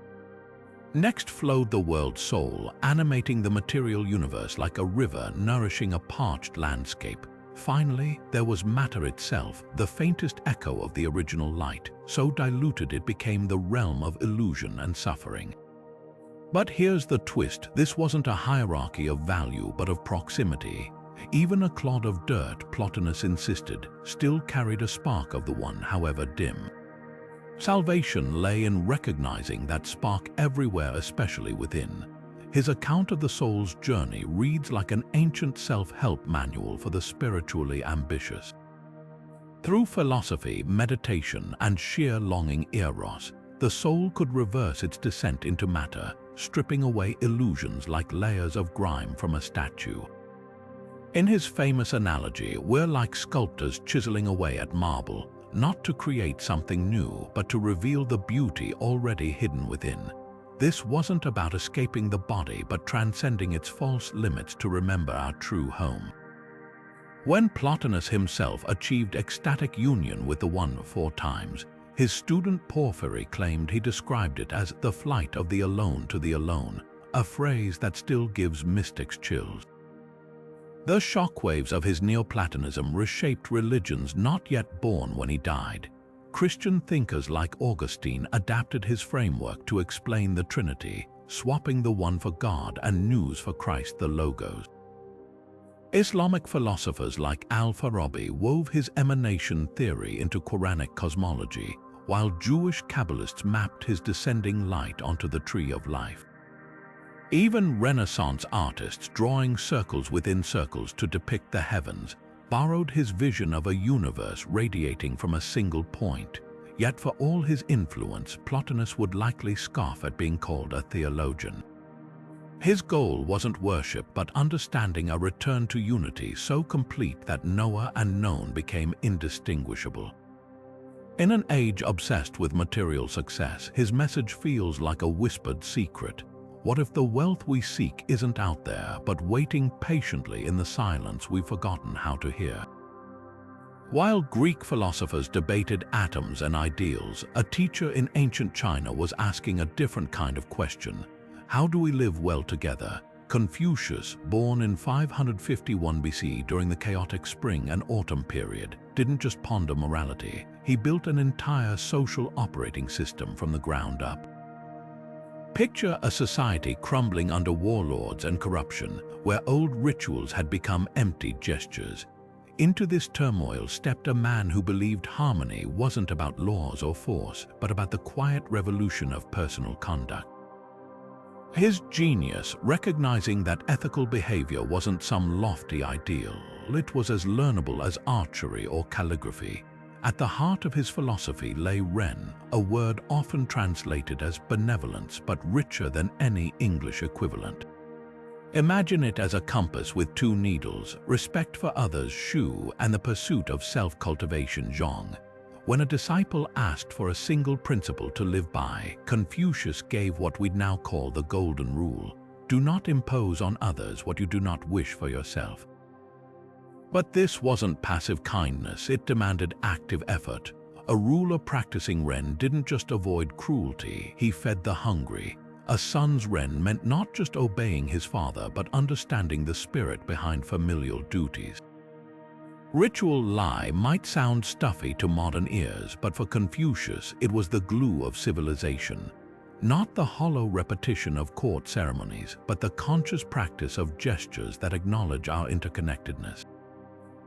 Next flowed the world soul, animating the material universe like a river nourishing a parched landscape. Finally, there was matter itself, the faintest echo of the original light, so diluted it became the realm of illusion and suffering. But here's the twist: this wasn't a hierarchy of value but of proximity. Even a clod of dirt, Plotinus insisted, still carried a spark of the one, however dim. Salvation lay in recognizing that spark everywhere, especially within. His account of the soul's journey reads like an ancient self-help manual for the spiritually ambitious. Through philosophy, meditation, and sheer longing eros, the soul could reverse its descent into matter, stripping away illusions like layers of grime from a statue. In his famous analogy, we're like sculptors chiseling away at marble, not to create something new, but to reveal the beauty already hidden within. This wasn't about escaping the body, but transcending its false limits to remember our true home. When Plotinus himself achieved ecstatic union with the One 4 times, his student Porphyry claimed he described it as the flight of the alone to the alone, a phrase that still gives mystics chills. The shockwaves of his Neoplatonism reshaped religions not yet born when he died. Christian thinkers like Augustine adapted his framework to explain the Trinity, swapping the One for God and Nous for Christ, the Logos. Islamic philosophers like Al-Farabi wove his emanation theory into Quranic cosmology, while Jewish Kabbalists mapped his descending light onto the tree of life. Even Renaissance artists, drawing circles within circles to depict the heavens, borrowed his vision of a universe radiating from a single point. Yet for all his influence, Plotinus would likely scoff at being called a theologian. His goal wasn't worship, but understanding, a return to unity so complete that knower and known became indistinguishable. In an age obsessed with material success, his message feels like a whispered secret. What if the wealth we seek isn't out there, but waiting patiently in the silence we've forgotten how to hear? While Greek philosophers debated atoms and ideals, a teacher in ancient China was asking a different kind of question. How do we live well together? Confucius, born in 551 BC during the chaotic spring and autumn period, didn't just ponder morality. He built an entire social operating system from the ground up. Picture a society crumbling under warlords and corruption, where old rituals had become empty gestures. Into this turmoil stepped a man who believed harmony wasn't about laws or force, but about the quiet revolution of personal conduct. His genius, recognizing that ethical behavior wasn't some lofty ideal, it was as learnable as archery or calligraphy. At the heart of his philosophy lay Ren, a word often translated as benevolence but richer than any English equivalent. Imagine it as a compass with 2 needles, respect for others Shu and the pursuit of self-cultivation Zhong. When a disciple asked for a single principle to live by, Confucius gave what we'd now call the Golden Rule: do not impose on others what you do not wish for yourself. But this wasn't passive kindness, it demanded active effort. A ruler practicing Ren didn't just avoid cruelty, he fed the hungry. A son's Ren meant not just obeying his father, but understanding the spirit behind familial duties. Ritual lie might sound stuffy to modern ears, but for Confucius, it was the glue of civilization. Not the hollow repetition of court ceremonies, but the conscious practice of gestures that acknowledge our interconnectedness.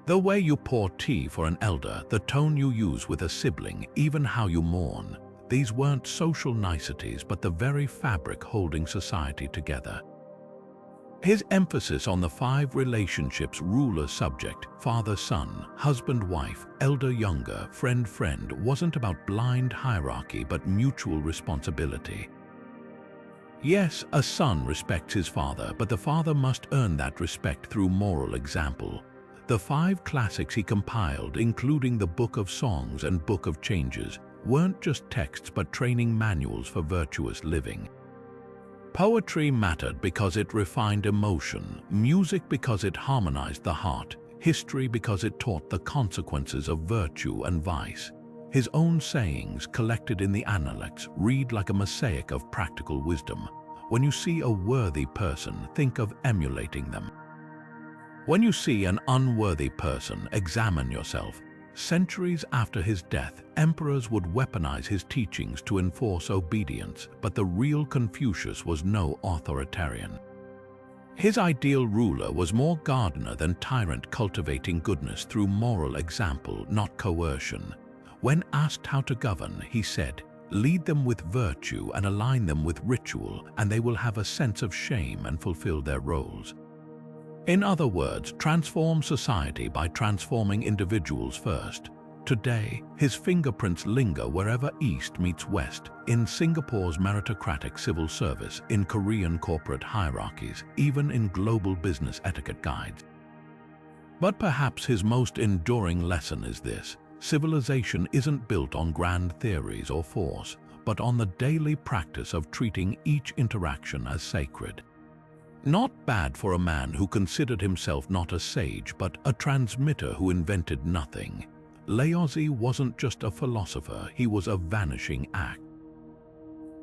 The way you pour tea for an elder, the tone you use with a sibling, even how you mourn. These weren't social niceties, but the very fabric holding society together. His emphasis on the 5 relationships: ruler-subject, father-son, husband-wife, elder-younger, friend-friend, wasn't about blind hierarchy but mutual responsibility. Yes, a son respects his father, but the father must earn that respect through moral example. The 5 classics he compiled, including the Book of Songs and Book of Changes, weren't just texts but training manuals for virtuous living. Poetry mattered because it refined emotion, music because it harmonized the heart, history because it taught the consequences of virtue and vice. His own sayings, collected in the Analects, read like a mosaic of practical wisdom. When you see a worthy person, think of emulating them. When you see an unworthy person, examine yourself. Centuries after his death, emperors would weaponize his teachings to enforce obedience, but the real Confucius was no authoritarian. His ideal ruler was more gardener than tyrant, cultivating goodness through moral example, not coercion. When asked how to govern, he said, "Lead them with virtue and align them with ritual, and they will have a sense of shame and fulfill their roles." In other words, transform society by transforming individuals first. Today, his fingerprints linger wherever East meets West, in Singapore's meritocratic civil service, in Korean corporate hierarchies, even in global business etiquette guides. But perhaps his most enduring lesson is this: civilization isn't built on grand theories or force, but on the daily practice of treating each interaction as sacred. Not bad for a man who considered himself not a sage, but a transmitter who invented nothing. Laozi wasn't just a philosopher, he was a vanishing act.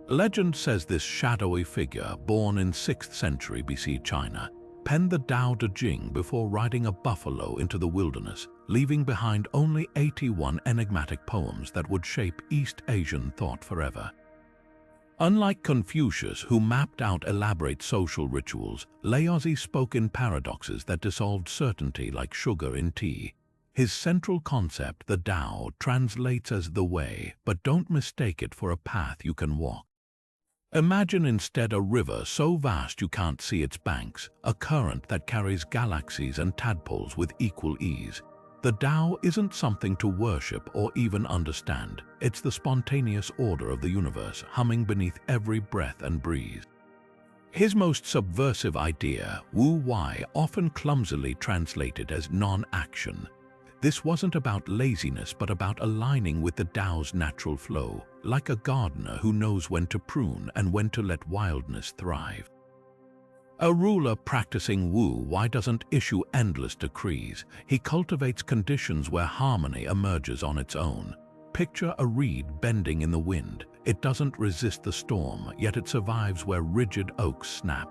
Legend says this shadowy figure, born in 6th century BC China, penned the Tao Te Ching before riding a buffalo into the wilderness, leaving behind only 81 enigmatic poems that would shape East Asian thought forever. Unlike Confucius, who mapped out elaborate social rituals, Laozi spoke in paradoxes that dissolved certainty like sugar in tea. His central concept, the Tao, translates as the way, but don't mistake it for a path you can walk. Imagine instead a river so vast you can't see its banks, a current that carries galaxies and tadpoles with equal ease. The Tao isn't something to worship or even understand. It's the spontaneous order of the universe, humming beneath every breath and breeze. His most subversive idea, Wu Wei, often clumsily translated as non-action. This wasn't about laziness, but about aligning with the Tao's natural flow, like a gardener who knows when to prune and when to let wildness thrive. A ruler practicing Wu Wei doesn't issue endless decrees. He cultivates conditions where harmony emerges on its own. Picture a reed bending in the wind. It doesn't resist the storm, yet it survives where rigid oaks snap.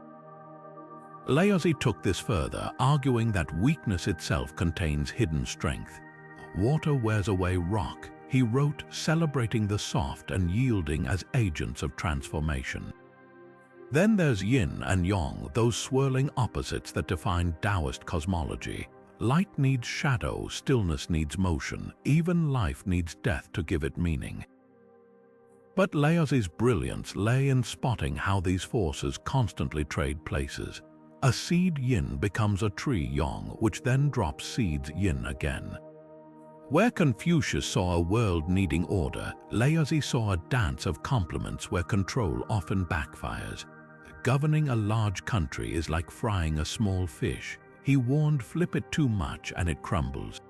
Laozi took this further, arguing that weakness itself contains hidden strength. Water wears away rock, he wrote, celebrating the soft and yielding as agents of transformation. Then there's yin and yang, those swirling opposites that define Daoist cosmology. Light needs shadow, stillness needs motion, even life needs death to give it meaning. But Laozi's brilliance lay in spotting how these forces constantly trade places. A seed yin becomes a tree yang, which then drops seeds yin again. Where Confucius saw a world needing order, Laozi saw a dance of complements where control often backfires. Governing a large country is like frying a small fish. He warned, flip it too much and it crumbles.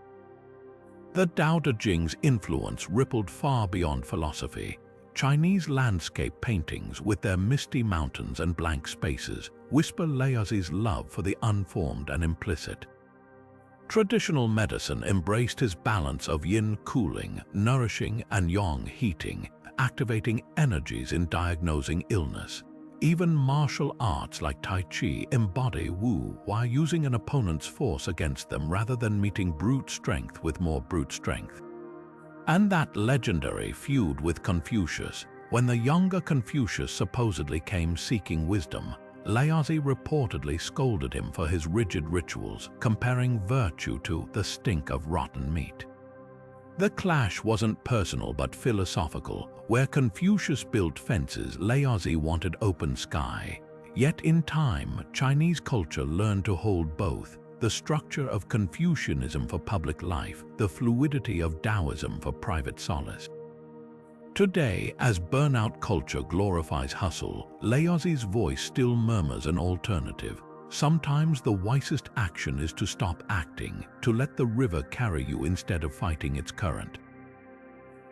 The Tao Te Ching's influence rippled far beyond philosophy. Chinese landscape paintings, with their misty mountains and blank spaces, whisper Laozi's love for the unformed and implicit. Traditional medicine embraced his balance of yin cooling, nourishing, and yang heating, activating energies in diagnosing illness. Even martial arts like Tai Chi embody Wu while using an opponent's force against them rather than meeting brute strength with more brute strength. And that legendary feud with Confucius, when the younger Confucius supposedly came seeking wisdom, Laozi reportedly scolded him for his rigid rituals, comparing virtue to the stink of rotten meat. The clash wasn't personal but philosophical. Where Confucius built fences, Laozi wanted open sky. Yet in time, Chinese culture learned to hold both: the structure of Confucianism for public life, the fluidity of Taoism for private solace. Today, as burnout culture glorifies hustle, Laozi's voice still murmurs an alternative. Sometimes the wisest action is to stop acting, to let the river carry you instead of fighting its current.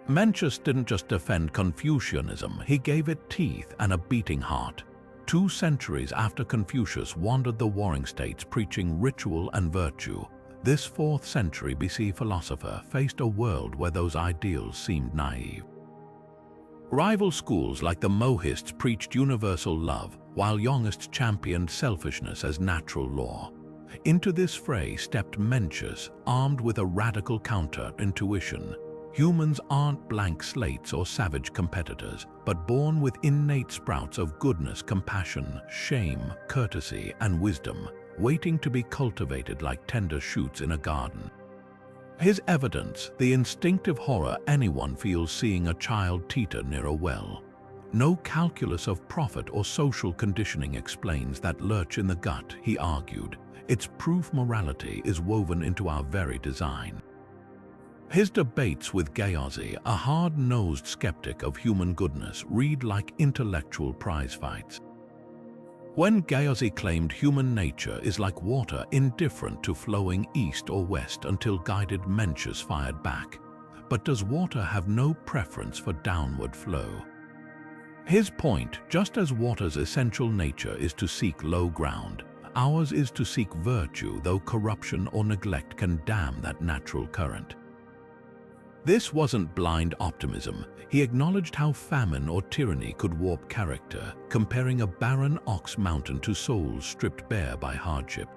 Mencius didn't just defend Confucianism, he gave it teeth and a beating heart. 2 centuries after Confucius wandered the warring states preaching ritual and virtue, this 4th century BC philosopher faced a world where those ideals seemed naive. Rival schools like the Mohists preached universal love, while Yangists championed selfishness as natural law. Into this fray stepped Mencius, armed with a radical counter-intuition. Humans aren't blank slates or savage competitors, but born with innate sprouts of goodness, compassion, shame, courtesy, and wisdom, waiting to be cultivated like tender shoots in a garden. His evidence, the instinctive horror anyone feels seeing a child teeter near a well. No calculus of profit or social conditioning explains that lurch in the gut, he argued. Its proof morality is woven into our very design. His debates with Daoists, a hard-nosed skeptic of human goodness, read like intellectual prize fights. When Daoists claimed human nature is like water, indifferent to flowing east or west, until guided Mencius fired back. But does water have no preference for downward flow? His point, just as water's essential nature is to seek low ground, ours is to seek virtue, though corruption or neglect can dam that natural current. This wasn't blind optimism. He acknowledged how famine or tyranny could warp character, comparing a barren ox mountain to souls stripped bare by hardship.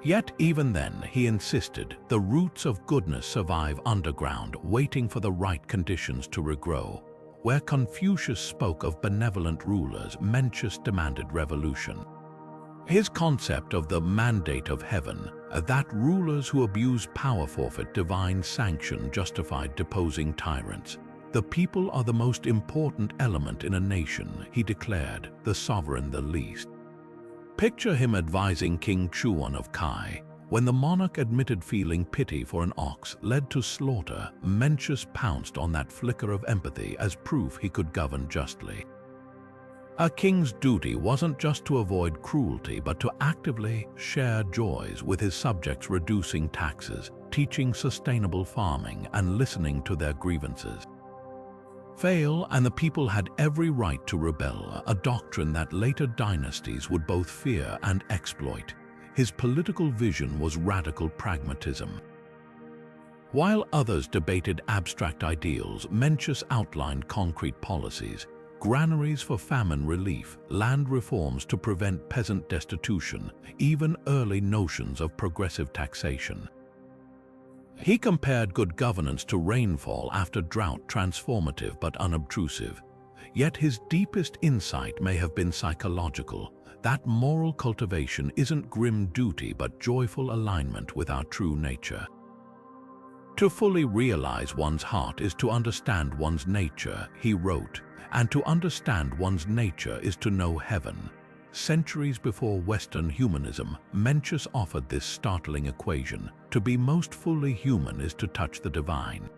Yet even then, he insisted, the roots of goodness survive underground, waiting for the right conditions to regrow. Where Confucius spoke of benevolent rulers, Mencius demanded revolution. His concept of the mandate of heaven, that rulers who abuse power forfeit divine sanction, justified deposing tyrants. The people are the most important element in a nation, he declared, the sovereign the least. Picture him advising King Chuan of Kai. When the monarch admitted feeling pity for an ox led to slaughter, Mencius pounced on that flicker of empathy as proof he could govern justly. A king's duty wasn't just to avoid cruelty, but to actively share joys with his subjects, reducing taxes, teaching sustainable farming, and listening to their grievances. Fail, and the people had every right to rebel, a doctrine that later dynasties would both fear and exploit. His political vision was radical pragmatism. While others debated abstract ideals, Mencius outlined concrete policies: granaries for famine relief, land reforms to prevent peasant destitution, even early notions of progressive taxation. He compared good governance to rainfall after drought, transformative but unobtrusive. Yet his deepest insight may have been psychological, that moral cultivation isn't grim duty but joyful alignment with our true nature. To fully realize one's heart is to understand one's nature, he wrote, and to understand one's nature is to know heaven. Centuries before Western humanism, Mencius offered this startling equation: to be most fully human is to touch the divine.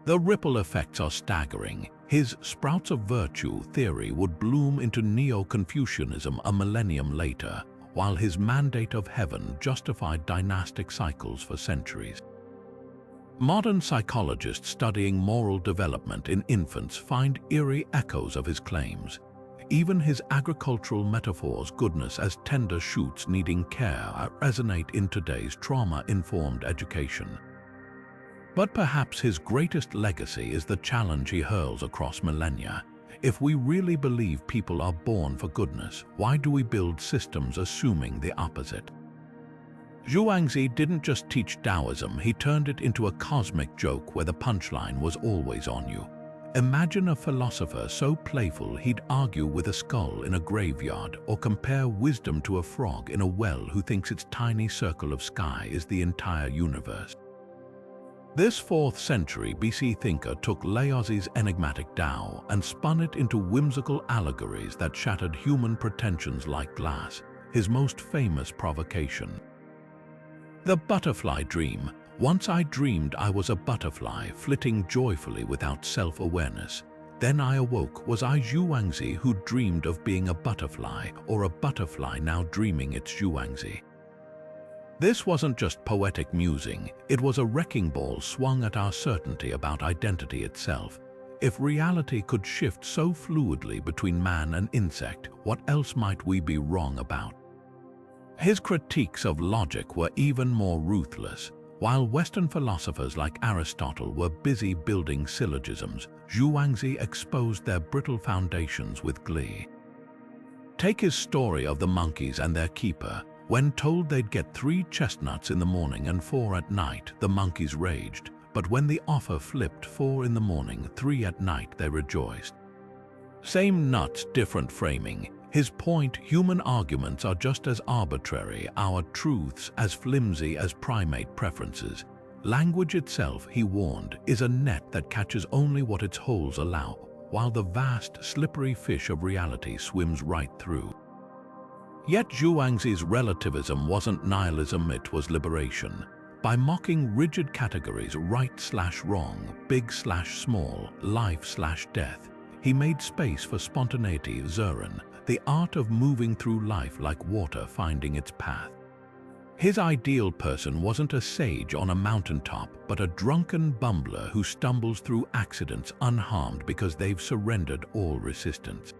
The ripple effects are staggering. His sprouts of virtue theory would bloom into Neo-Confucianism a millennium later, while his mandate of heaven justified dynastic cycles for centuries. Modern psychologists studying moral development in infants find eerie echoes of his claims. Even his agricultural metaphors, goodness as tender shoots needing care, resonate in today's trauma-informed education. But perhaps his greatest legacy is the challenge he hurls across millennia. If we really believe people are born for goodness, why do we build systems assuming the opposite? Zhuangzi didn't just teach Taoism, he turned it into a cosmic joke where the punchline was always on you. Imagine a philosopher so playful he'd argue with a skull in a graveyard, or compare wisdom to a frog in a well who thinks its tiny circle of sky is the entire universe. This 4th century BC thinker took Laozi's enigmatic Tao and spun it into whimsical allegories that shattered human pretensions like glass, his most famous provocation. The butterfly dream. Once I dreamed I was a butterfly, flitting joyfully without self-awareness. Then I awoke. Was I Zhuangzi who dreamed of being a butterfly, or a butterfly now dreaming it's Zhuangzi? This wasn't just poetic musing, it was a wrecking ball swung at our certainty about identity itself. If reality could shift so fluidly between man and insect, what else might we be wrong about? His critiques of logic were even more ruthless. While Western philosophers like Aristotle were busy building syllogisms, Zhuangzi exposed their brittle foundations with glee. Take his story of the monkeys and their keeper. When told they'd get 3 chestnuts in the morning and 4 at night, the monkeys raged. But when the offer flipped, 4 in the morning, 3 at night, they rejoiced. Same nuts, different framing. His point: human arguments are just as arbitrary, our truths as flimsy as primate preferences. Language itself, he warned, is a net that catches only what its holes allow, while the vast, slippery fish of reality swims right through. Yet Zhuangzi's relativism wasn't nihilism, it was liberation. By mocking rigid categories, right/wrong, big/small, life/death, he made space for spontaneity, Zuren, the art of moving through life like water finding its path. His ideal person wasn't a sage on a mountaintop, but a drunken bumbler who stumbles through accidents unharmed because they've surrendered all resistance.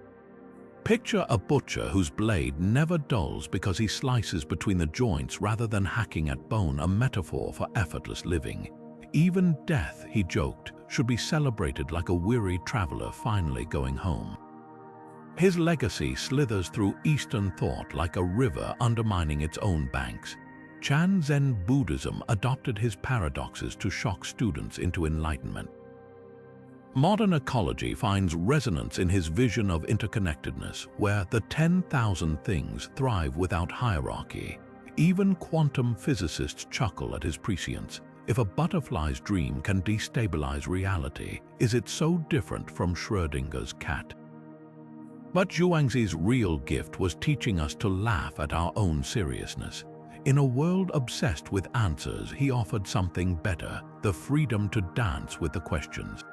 Picture a butcher whose blade never dulls because he slices between the joints rather than hacking at bone, a metaphor for effortless living. Even death, he joked, should be celebrated like a weary traveler finally going home. His legacy slithers through Eastern thought like a river undermining its own banks. Chan Zen Buddhism adopted his paradoxes to shock students into enlightenment. Modern ecology finds resonance in his vision of interconnectedness, where the 10,000 things thrive without hierarchy. Even quantum physicists chuckle at his prescience. If a butterfly's dream can destabilize reality, is it so different from Schrödinger's cat? But Zhuangzi's real gift was teaching us to laugh at our own seriousness. In a world obsessed with answers, he offered something better: the freedom to dance with the questions.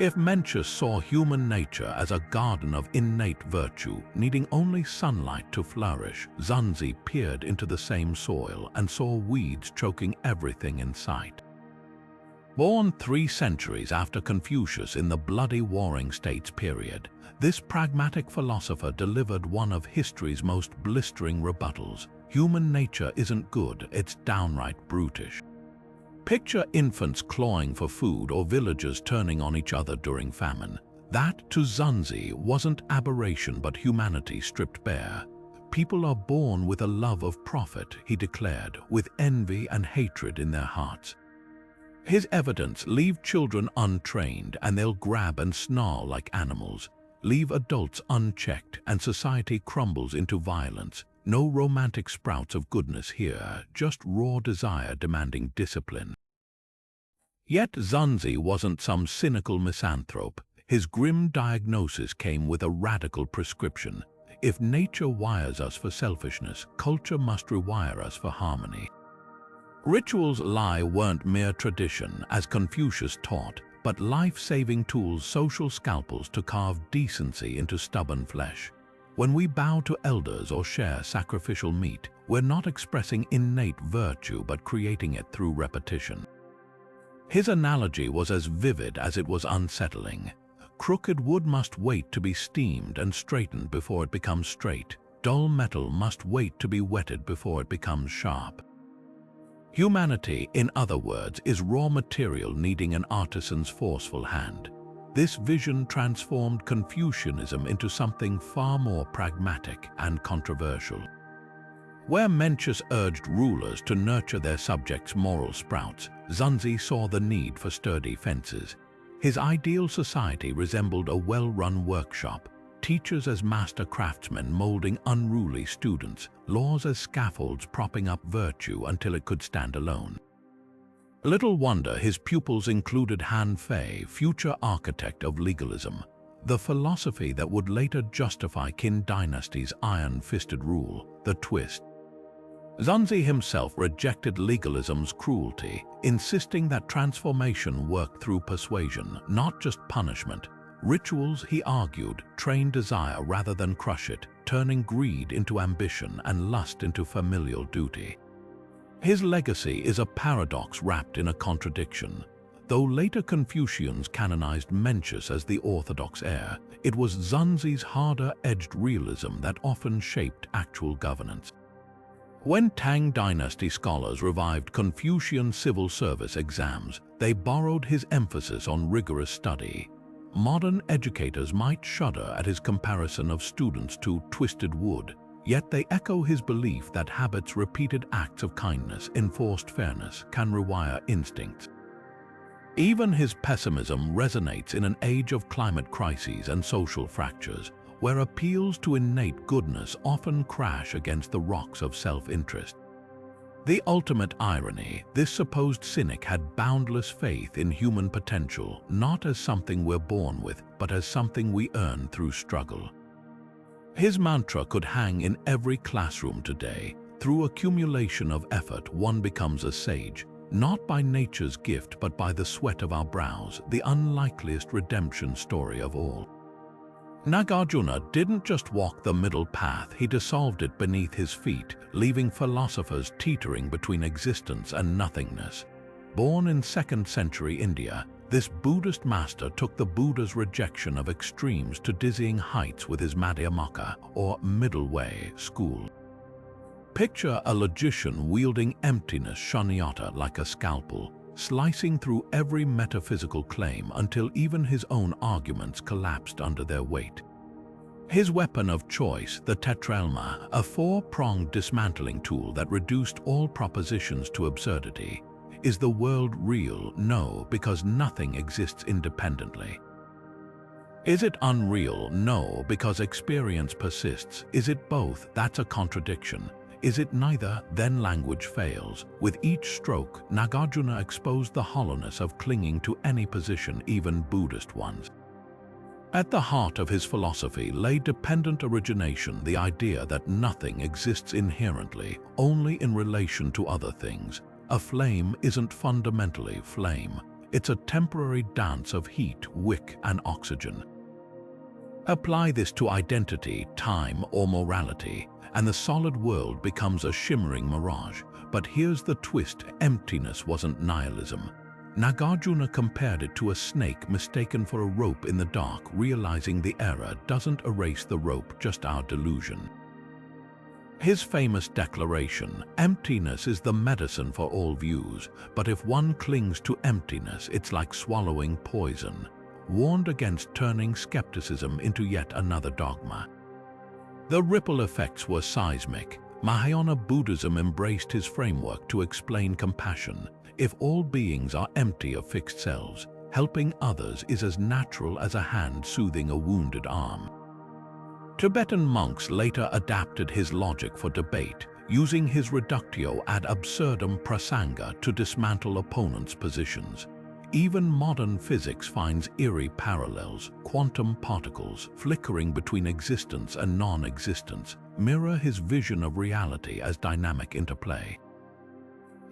If Mencius saw human nature as a garden of innate virtue, needing only sunlight to flourish, Zhuangzi peered into the same soil and saw weeds choking everything in sight. Born 3 centuries after Confucius in the bloody Warring States period, this pragmatic philosopher delivered one of history's most blistering rebuttals. Human nature isn't good, it's downright brutish. Picture infants clawing for food or villagers turning on each other during famine. That, to Zhuangzi, wasn't aberration but humanity stripped bare. People are born with a love of profit, he declared, with envy and hatred in their hearts. His evidence: leave children untrained and they'll grab and snarl like animals. Leave adults unchecked and society crumbles into violence. No romantic sprouts of goodness here, just raw desire demanding discipline. Yet Zhuangzi wasn't some cynical misanthrope. His grim diagnosis came with a radical prescription. If nature wires us for selfishness, culture must rewire us for harmony. Rituals weren't mere tradition, as Confucius taught, but life-saving tools, social scalpels to carve decency into stubborn flesh. When we bow to elders or share sacrificial meat, we're not expressing innate virtue but creating it through repetition. His analogy was as vivid as it was unsettling. Crooked wood must wait to be steamed and straightened before it becomes straight. Dull metal must wait to be wetted before it becomes sharp. Humanity, in other words, is raw material needing an artisan's forceful hand. This vision transformed Confucianism into something far more pragmatic and controversial. Where Mencius urged rulers to nurture their subjects' moral sprouts, Zhuangzi saw the need for sturdy fences. His ideal society resembled a well-run workshop, teachers as master craftsmen molding unruly students, laws as scaffolds propping up virtue until it could stand alone. Little wonder his pupils included Han Fei, future architect of legalism, the philosophy that would later justify Qin dynasty's iron-fisted rule, the twist. Zhuangzi himself rejected legalism's cruelty, insisting that transformation worked through persuasion, not just punishment. Rituals, he argued, train desire rather than crush it, turning greed into ambition and lust into familial duty. His legacy is a paradox wrapped in a contradiction. Though later Confucians canonized Mencius as the orthodox heir, it was Zhuangzi's harder-edged realism that often shaped actual governance. When Tang dynasty scholars revived Confucian civil service exams, they borrowed his emphasis on rigorous study. Modern educators might shudder at his comparison of students to twisted wood, Yet they echo his belief that habits, repeated acts of kindness, enforced fairness can rewire instincts. Even his pessimism resonates in an age of climate crises and social fractures, where appeals to innate goodness often crash against the rocks of self-interest. The ultimate irony, this supposed cynic had boundless faith in human potential, not as something we're born with, but as something we earn through struggle. His mantra could hang in every classroom today. Through accumulation of effort, one becomes a sage, not by nature's gift but by the sweat of our brows, the unlikeliest redemption story of all. Nagarjuna didn't just walk the middle path, he dissolved it beneath his feet, leaving philosophers teetering between existence and nothingness. Born in 2nd century India, this Buddhist master took the Buddha's rejection of extremes to dizzying heights with his Madhyamaka, or middle way, school. Picture a logician wielding emptiness shunyata like a scalpel, slicing through every metaphysical claim until even his own arguments collapsed under their weight. His weapon of choice, the tetraelma, a four-pronged dismantling tool that reduced all propositions to absurdity. Is the world real? No, because nothing exists independently. Is it unreal? No, because experience persists. Is it both? That's a contradiction. Is it neither? Then language fails. With each stroke, Nagarjuna exposed the hollowness of clinging to any position, even Buddhist ones. At the heart of his philosophy lay dependent origination, the idea that nothing exists inherently, only in relation to other things. A flame isn't fundamentally flame. It's a temporary dance of heat, wick, and oxygen. Apply this to identity, time, or morality, and the solid world becomes a shimmering mirage. But here's the twist: emptiness wasn't nihilism. Nagarjuna compared it to a snake mistaken for a rope in the dark, realizing the error doesn't erase the rope, just our delusion. His famous declaration, "Emptiness is the medicine for all views, but if one clings to emptiness, it's like swallowing poison," warned against turning skepticism into yet another dogma. The ripple effects were seismic. Mahayana Buddhism embraced his framework to explain compassion. If all beings are empty of fixed selves, helping others is as natural as a hand soothing a wounded arm. Tibetan monks later adapted his logic for debate, using his reductio ad absurdum prasanga to dismantle opponents' positions. Even modern physics finds eerie parallels. Quantum particles, flickering between existence and non-existence, mirror his vision of reality as dynamic interplay.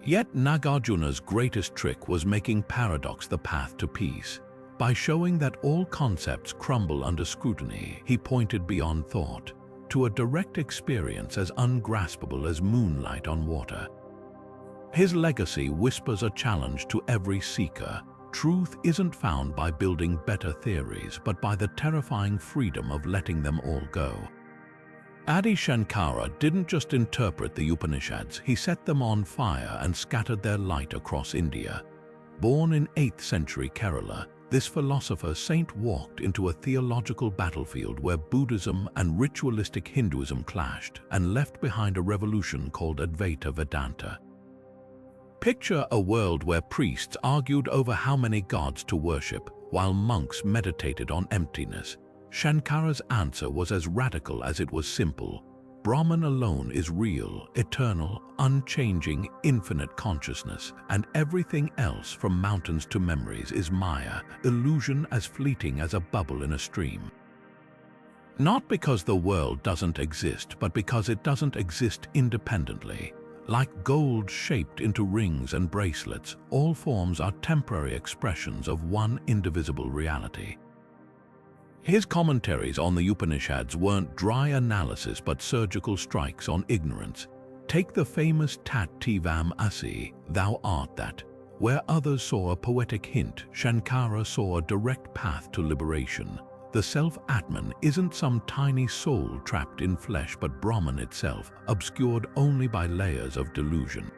Yet Nagarjuna's greatest trick was making paradox the path to peace. By showing that all concepts crumble under scrutiny, he pointed beyond thought, to a direct experience as ungraspable as moonlight on water. His legacy whispers a challenge to every seeker. Truth isn't found by building better theories, but by the terrifying freedom of letting them all go. Adi Shankara didn't just interpret the Upanishads, he set them on fire and scattered their light across India. Born in 8th century Kerala, this philosopher saint walked into a theological battlefield where Buddhism and ritualistic Hinduism clashed, and left behind a revolution called Advaita Vedanta. Picture a world where priests argued over how many gods to worship, while monks meditated on emptiness. Shankara's answer was as radical as it was simple. Brahman alone is real, eternal, unchanging, infinite consciousness, and everything else from mountains to memories is Maya, illusion as fleeting as a bubble in a stream. Not because the world doesn't exist, but because it doesn't exist independently. Like gold shaped into rings and bracelets, all forms are temporary expressions of one indivisible reality. His commentaries on the Upanishads weren't dry analysis but surgical strikes on ignorance. Take the famous Tat Tvam Asi, thou art that. Where others saw a poetic hint, Shankara saw a direct path to liberation. The self-Atman isn't some tiny soul trapped in flesh but Brahman itself, obscured only by layers of delusion.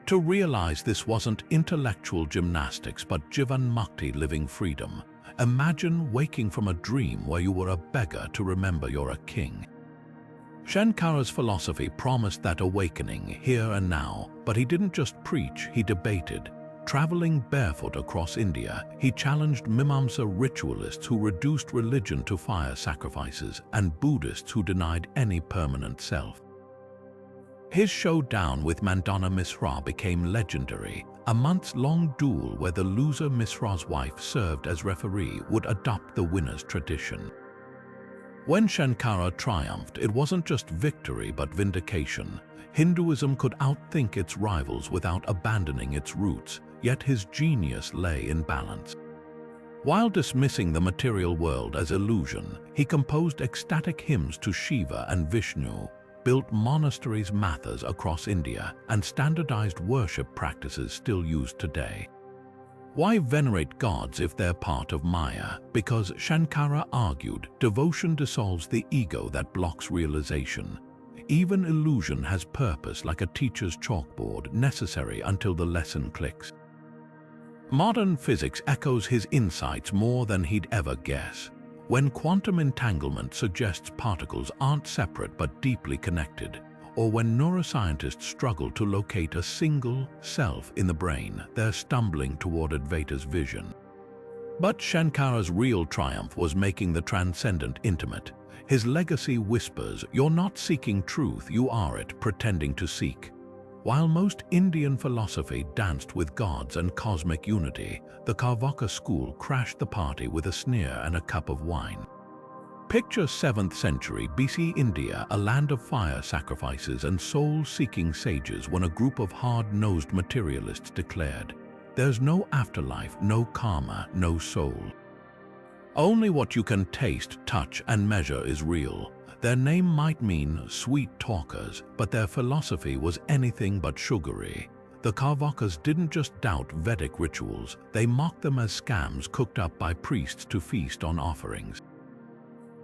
To realize this wasn't intellectual gymnastics but Jivan Mukti, living freedom. Imagine waking from a dream where you were a beggar to remember you're a king. Shankara's philosophy promised that awakening here and now, but he didn't just preach, he debated. Traveling barefoot across India, he challenged Mimamsa ritualists who reduced religion to fire sacrifices and Buddhists who denied any permanent self. His showdown with Mandana Misra became legendary, a months-long duel where the loser Misra's wife served as referee would adopt the winner's tradition. When Shankara triumphed, it wasn't just victory but vindication. Hinduism could outthink its rivals without abandoning its roots, yet his genius lay in balance. While dismissing the material world as illusion, he composed ecstatic hymns to Shiva and Vishnu, built monasteries mathas across India, and standardized worship practices still used today. Why venerate gods if they're part of Maya? Because, Shankara argued, devotion dissolves the ego that blocks realization. Even illusion has purpose, like a teacher's chalkboard, necessary until the lesson clicks. Modern physics echoes his insights more than he'd ever guess. When quantum entanglement suggests particles aren't separate but deeply connected, or when neuroscientists struggle to locate a single self in the brain, they're stumbling toward Advaita's vision. But Shankara's real triumph was making the transcendent intimate. His legacy whispers, "You're not seeking truth, you are it, pretending to seek." While most Indian philosophy danced with gods and cosmic unity, the Carvaka school crashed the party with a sneer and a cup of wine. Picture 7th century BC India, a land of fire sacrifices and soul-seeking sages, when a group of hard-nosed materialists declared, "There's no afterlife, no karma, no soul. Only what you can taste, touch, and measure is real." Their name might mean sweet talkers, but their philosophy was anything but sugary. The Carvakas didn't just doubt Vedic rituals, they mocked them as scams cooked up by priests to feast on offerings.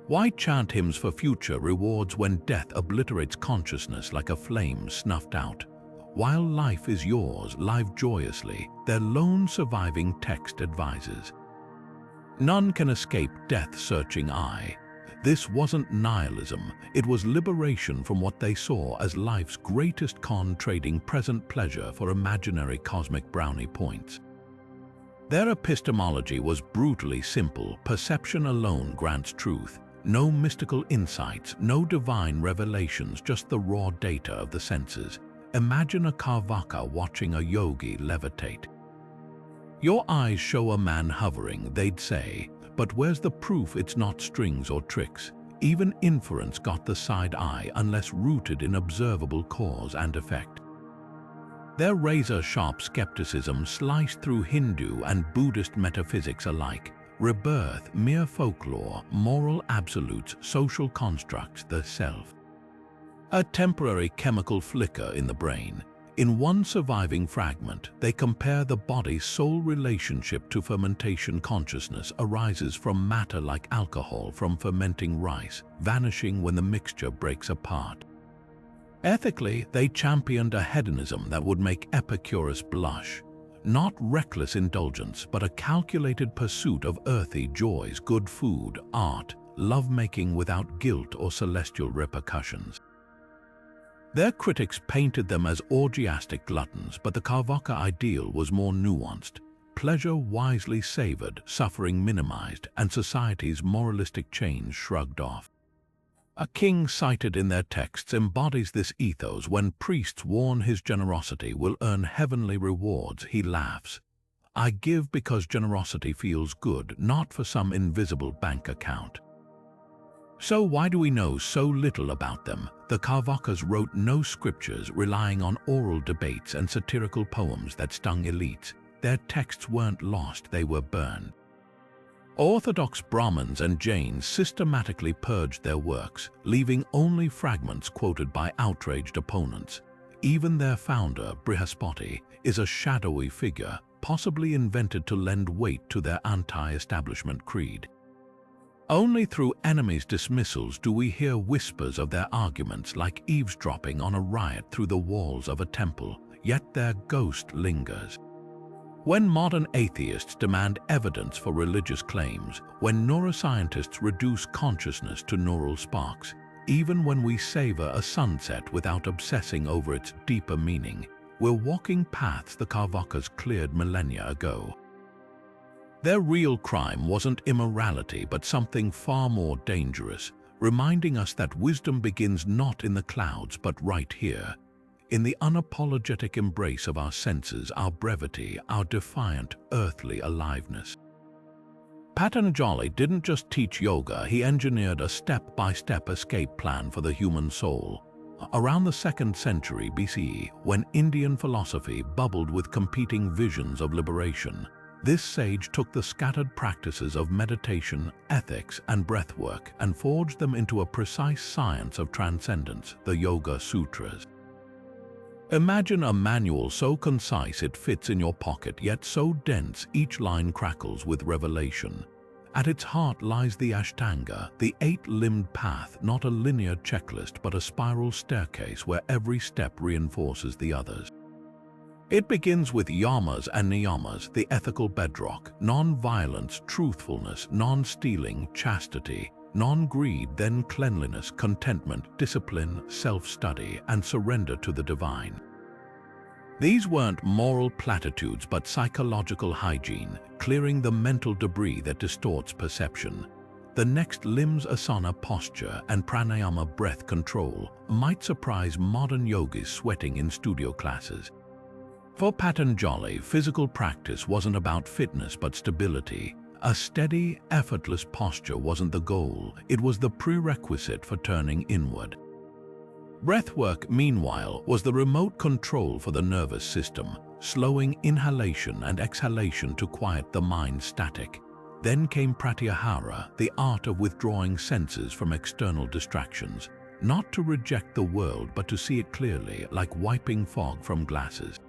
Why chant hymns for future rewards when death obliterates consciousness like a flame snuffed out? While life is yours, live joyously, their lone surviving text advises. None can escape death's searching eye. This wasn't nihilism, it was liberation from what they saw as life's greatest con, trading present pleasure for imaginary cosmic brownie points. Their epistemology was brutally simple: perception alone grants truth. No mystical insights, no divine revelations, just the raw data of the senses. Imagine a Carvaka watching a yogi levitate. "Your eyes show a man hovering," they'd say, "but where's the proof it's not strings or tricks?" Even inference got the side eye unless rooted in observable cause and effect. Their razor-sharp skepticism sliced through Hindu and Buddhist metaphysics alike. Rebirth, mere folklore, moral absolutes, social constructs, the self. A temporary chemical flicker in the brain. In one surviving fragment, they compare the body's sole relationship to fermentation. Consciousness arises from matter like alcohol from fermenting rice, vanishing when the mixture breaks apart. Ethically, they championed a hedonism that would make Epicurus blush. Not reckless indulgence, but a calculated pursuit of earthy joys, good food, art, lovemaking without guilt or celestial repercussions. Their critics painted them as orgiastic gluttons, but the Carvaka ideal was more nuanced. Pleasure wisely savored, suffering minimized, and society's moralistic chains shrugged off. A king cited in their texts embodies this ethos. When priests warn his generosity will earn heavenly rewards, he laughs. "I give because generosity feels good, not for some invisible bank account." So why do we know so little about them? The Carvakas wrote no scriptures, relying on oral debates and satirical poems that stung elites. Their texts weren't lost, they were burned. Orthodox Brahmins and Jains systematically purged their works, leaving only fragments quoted by outraged opponents. Even their founder, Brihaspati, is a shadowy figure, possibly invented to lend weight to their anti-establishment creed. Only through enemies' dismissals do we hear whispers of their arguments, like eavesdropping on a riot through the walls of a temple, yet their ghost lingers. When modern atheists demand evidence for religious claims, when neuroscientists reduce consciousness to neural sparks, even when we savor a sunset without obsessing over its deeper meaning, we're walking paths the Carvacas cleared millennia ago. Their real crime wasn't immorality, but something far more dangerous, reminding us that wisdom begins not in the clouds, but right here, in the unapologetic embrace of our senses, our brevity, our defiant, earthly aliveness. Patanjali didn't just teach yoga, he engineered a step-by-step escape plan for the human soul. Around the 2nd century BCE, when Indian philosophy bubbled with competing visions of liberation, this sage took the scattered practices of meditation, ethics, and breathwork and forged them into a precise science of transcendence, the Yoga Sutras. Imagine a manual so concise it fits in your pocket, yet so dense each line crackles with revelation. At its heart lies the Ashtanga, the 8-limbed path, not a linear checklist but a spiral staircase where every step reinforces the others. It begins with yamas and niyamas, the ethical bedrock: non-violence, truthfulness; non-stealing, chastity; non-greed, then cleanliness, contentment, discipline, self-study, and surrender to the divine. These weren't moral platitudes but psychological hygiene, clearing the mental debris that distorts perception. The next limbs, asana, posture, and pranayama, breath control, might surprise modern yogis sweating in studio classes. For Patanjali, physical practice wasn't about fitness but stability. A steady, effortless posture wasn't the goal, it was the prerequisite for turning inward. Breathwork, meanwhile, was the remote control for the nervous system, slowing inhalation and exhalation to quiet the mind's static. Then came pratyahara, the art of withdrawing senses from external distractions, not to reject the world but to see it clearly, like wiping fog from glasses.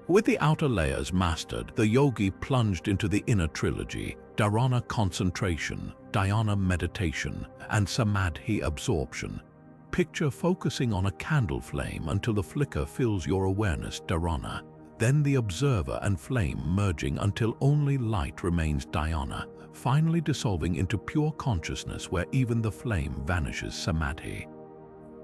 With the outer layers mastered, the yogi plunged into the inner trilogy: dharana, concentration; dhyana, meditation; and samadhi, absorption. Picture focusing on a candle flame until the flicker fills your awareness, dharana; then the observer and flame merging until only light remains, dhyana; finally dissolving into pure consciousness where even the flame vanishes, samadhi.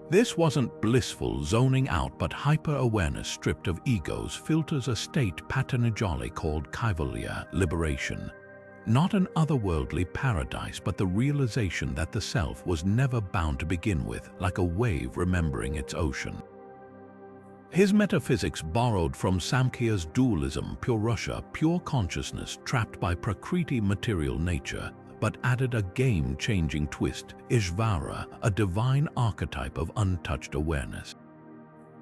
This wasn't blissful zoning out but hyper-awareness stripped of egos, filters, a state Patanjali called kaivalya, liberation. Not an otherworldly paradise but the realization that the self was never bound to begin with, like a wave remembering its ocean. His metaphysics borrowed from Samkhya's dualism, Purusha, pure consciousness trapped by Prakriti, material nature, but added a game-changing twist, Ishvara, a divine archetype of untouched awareness.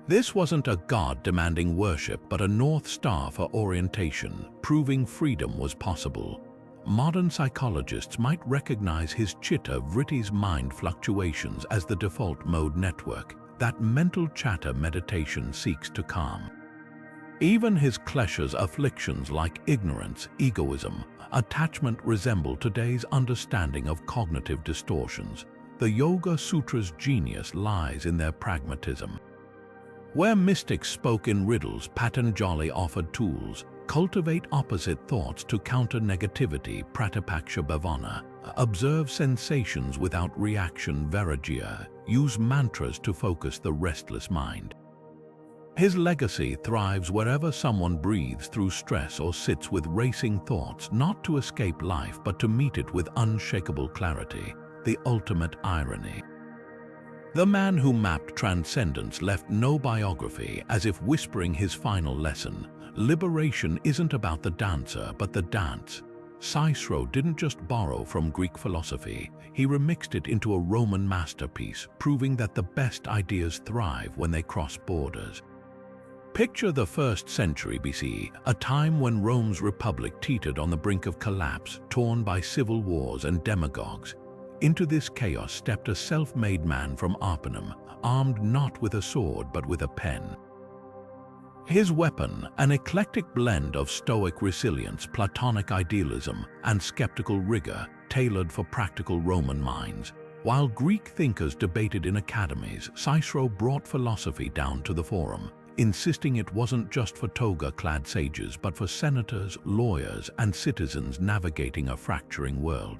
This wasn't a god demanding worship, but a North Star for orientation, proving freedom was possible. Modern psychologists might recognize his chitta vritti's mind fluctuations as the default mode network, that mental chatter meditation seeks to calm. Even his kleshas, afflictions like ignorance, egoism, attachment, resemble today's understanding of cognitive distortions. The Yoga Sutra's genius lies in their pragmatism. Where mystics spoke in riddles, Patanjali offered tools: cultivate opposite thoughts to counter negativity, pratipaksha bhavana; observe sensations without reaction, vairagya; use mantras to focus the restless mind. His legacy thrives wherever someone breathes through stress or sits with racing thoughts, not to escape life but to meet it with unshakable clarity, the ultimate irony. The man who mapped transcendence left no biography, as if whispering his final lesson: liberation isn't about the dancer, but the dance. Cicero didn't just borrow from Greek philosophy, he remixed it into a Roman masterpiece, proving that the best ideas thrive when they cross borders. Picture the 1st century BCE, a time when Rome's republic teetered on the brink of collapse, torn by civil wars and demagogues. Into this chaos stepped a self-made man from Arpinum, armed not with a sword but with a pen. His weapon, an eclectic blend of Stoic resilience, Platonic idealism, and skeptical rigor, tailored for practical Roman minds. While Greek thinkers debated in academies, Cicero brought philosophy down to the forum, insisting it wasn't just for toga-clad sages but for senators, lawyers, and citizens navigating a fracturing world.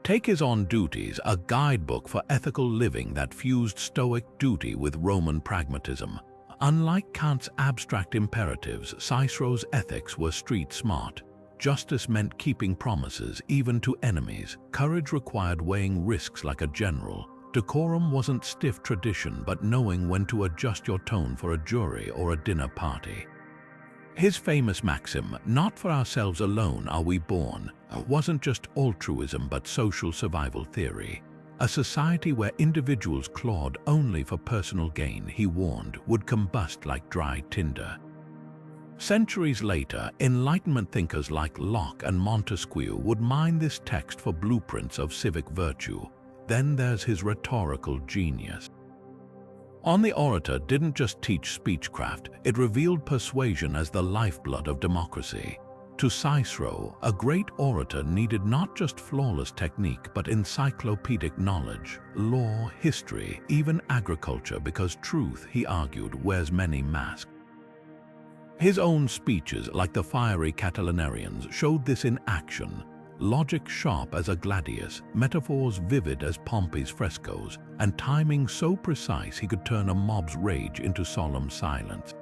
Take his On Duties, a guidebook for ethical living that fused Stoic duty with Roman pragmatism. Unlike Kant's abstract imperatives, Cicero's ethics were street-smart. Justice meant keeping promises, even to enemies. Courage required weighing risks like a general. Decorum wasn't stiff tradition, but knowing when to adjust your tone for a jury or a dinner party. His famous maxim, "Not for ourselves alone are we born," wasn't just altruism but social survival theory. A society where individuals clawed only for personal gain, he warned, would combust like dry tinder. Centuries later, Enlightenment thinkers like Locke and Montesquieu would mine this text for blueprints of civic virtue. Then there's his rhetorical genius. On the Orator didn't just teach speechcraft, it revealed persuasion as the lifeblood of democracy. To Cicero, a great orator needed not just flawless technique but encyclopedic knowledge, law, history, even agriculture, because truth, he argued, wears many masks. His own speeches, like the fiery Catilinarians, showed this in action. Logic sharp as a gladius, metaphors vivid as Pompey's frescoes, and timing so precise he could turn a mob's rage into solemn silence.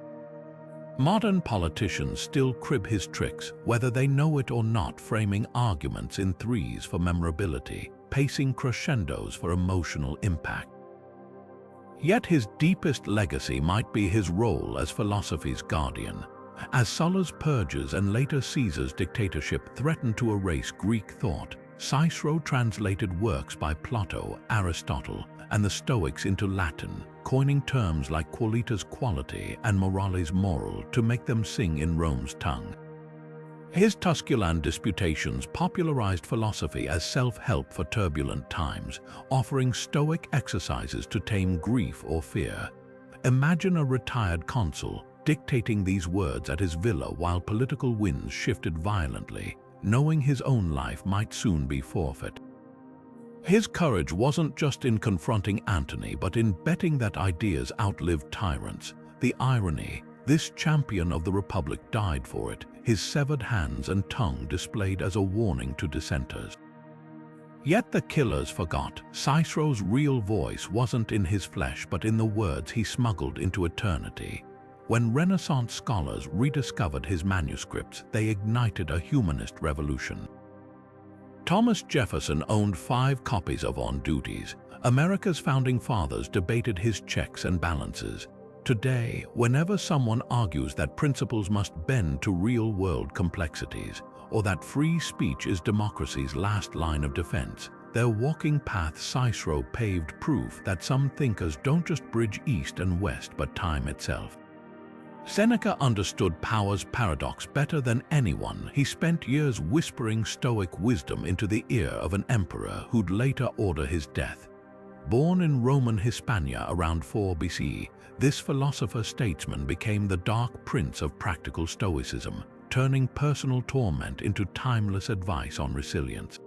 Modern politicians still crib his tricks, whether they know it or not, framing arguments in threes for memorability, pacing crescendos for emotional impact. Yet his deepest legacy might be his role as philosophy's guardian. As Sulla's purges and later Caesar's dictatorship threatened to erase Greek thought, Cicero translated works by Plato, Aristotle, and the Stoics into Latin, coining terms like qualitas quality and morales moral to make them sing in Rome's tongue. His Tusculan disputations popularized philosophy as self-help for turbulent times, offering Stoic exercises to tame grief or fear. Imagine a retired consul dictating these words at his villa while political winds shifted violently, knowing his own life might soon be forfeit. His courage wasn't just in confronting Antony, but in betting that ideas outlived tyrants. The irony, this champion of the Republic died for it, his severed hands and tongue displayed as a warning to dissenters. Yet the killers forgot. Cicero's real voice wasn't in his flesh, but in the words he smuggled into eternity. When Renaissance scholars rediscovered his manuscripts, they ignited a humanist revolution. Thomas Jefferson owned 5 copies of On Duties. America's founding fathers debated his checks and balances. Today, whenever someone argues that principles must bend to real-world complexities, or that free speech is democracy's last line of defense, their walking path. Cicero paved proof that some thinkers don't just bridge east and west but time itself. Seneca understood power's paradox better than anyone. He spent years whispering Stoic wisdom into the ear of an emperor who'd later order his death. Born in Roman Hispania around 4 BC, this philosopher-statesman became the dark prince of practical Stoicism, turning personal torment into timeless advice on resilience.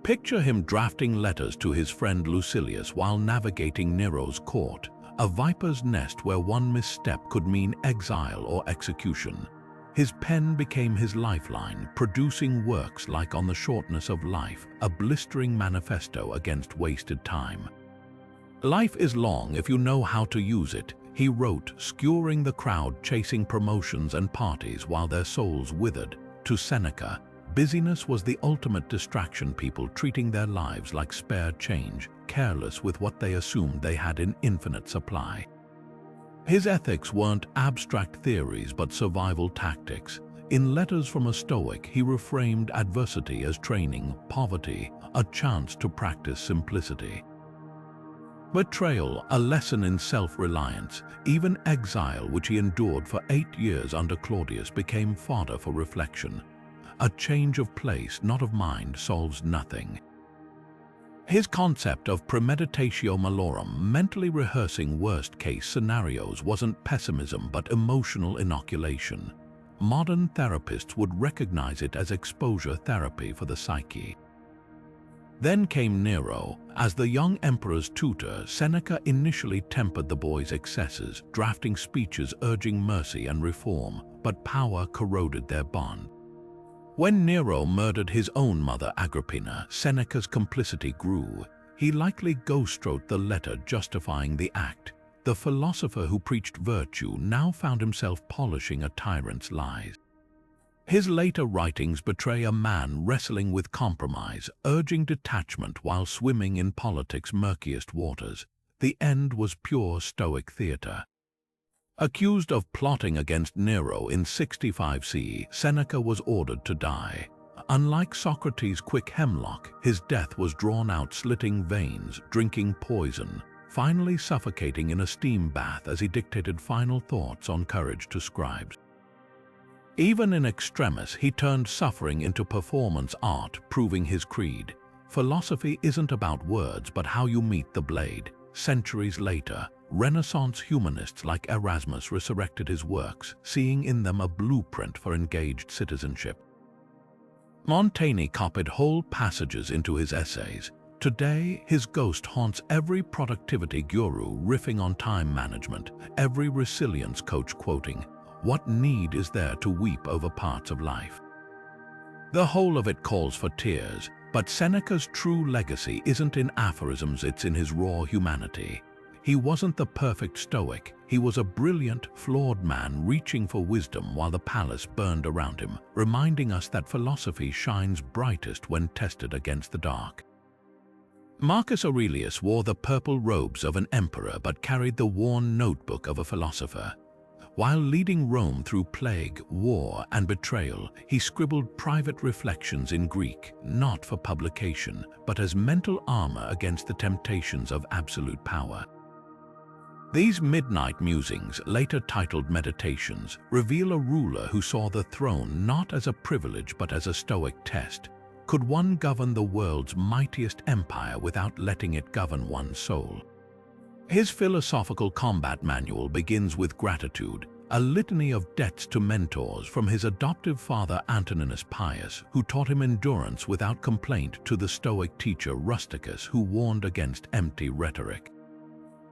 Picture him drafting letters to his friend Lucilius while navigating Nero's court, a viper's nest where one misstep could mean exile or execution. His pen became his lifeline, producing works like On the Shortness of Life, a blistering manifesto against wasted time. "Life is long if you know how to use it," he wrote, skewering the crowd chasing promotions and parties while their souls withered. To Seneca, busyness was the ultimate distraction, people treating their lives like spare change, careless with what they assumed they had in infinite supply. His ethics weren't abstract theories but survival tactics. In Letters from a Stoic, he reframed adversity as training, poverty, a chance to practice simplicity. Betrayal, a lesson in self-reliance. Even exile, which he endured for 8 years under Claudius, became fodder for reflection. A change of place, not of mind, solves nothing. His concept of premeditatio malorum, mentally rehearsing worst-case scenarios, wasn't pessimism but emotional inoculation. Modern therapists would recognize it as exposure therapy for the psyche. Then came Nero. As the young emperor's tutor, Seneca initially tempered the boy's excesses, drafting speeches urging mercy and reform, but power corroded their bond. When Nero murdered his own mother Agrippina, Seneca's complicity grew. He likely ghost-wrote the letter justifying the act. The philosopher who preached virtue now found himself polishing a tyrant's lies. His later writings betray a man wrestling with compromise, urging detachment while swimming in politics' murkiest waters. The end was pure Stoic theatre. Accused of plotting against Nero in 65 CE, Seneca was ordered to die. Unlike Socrates' quick hemlock, his death was drawn out, slitting veins, drinking poison, finally suffocating in a steam bath as he dictated final thoughts on courage to scribes. Even in extremis, he turned suffering into performance art, proving his creed. Philosophy isn't about words, but how you meet the blade. Centuries later, Renaissance humanists like Erasmus resurrected his works, seeing in them a blueprint for engaged citizenship. Montaigne copied whole passages into his essays. Today, his ghost haunts every productivity guru riffing on time management, every resilience coach quoting, "What need is there to weep over parts of life?" The whole of it calls for tears, but Seneca's true legacy isn't in aphorisms, it's in his raw humanity. He wasn't the perfect Stoic, he was a brilliant, flawed man reaching for wisdom while the palace burned around him, reminding us that philosophy shines brightest when tested against the dark. Marcus Aurelius wore the purple robes of an emperor but carried the worn notebook of a philosopher. While leading Rome through plague, war, and betrayal, he scribbled private reflections in Greek, not for publication, but as mental armor against the temptations of absolute power. These midnight musings, later titled Meditations, reveal a ruler who saw the throne not as a privilege but as a Stoic test. Could one govern the world's mightiest empire without letting it govern one's soul? His philosophical combat manual begins with gratitude, a litany of debts to mentors from his adoptive father Antoninus Pius, who taught him endurance without complaint, to the Stoic teacher Rusticus, who warned against empty rhetoric.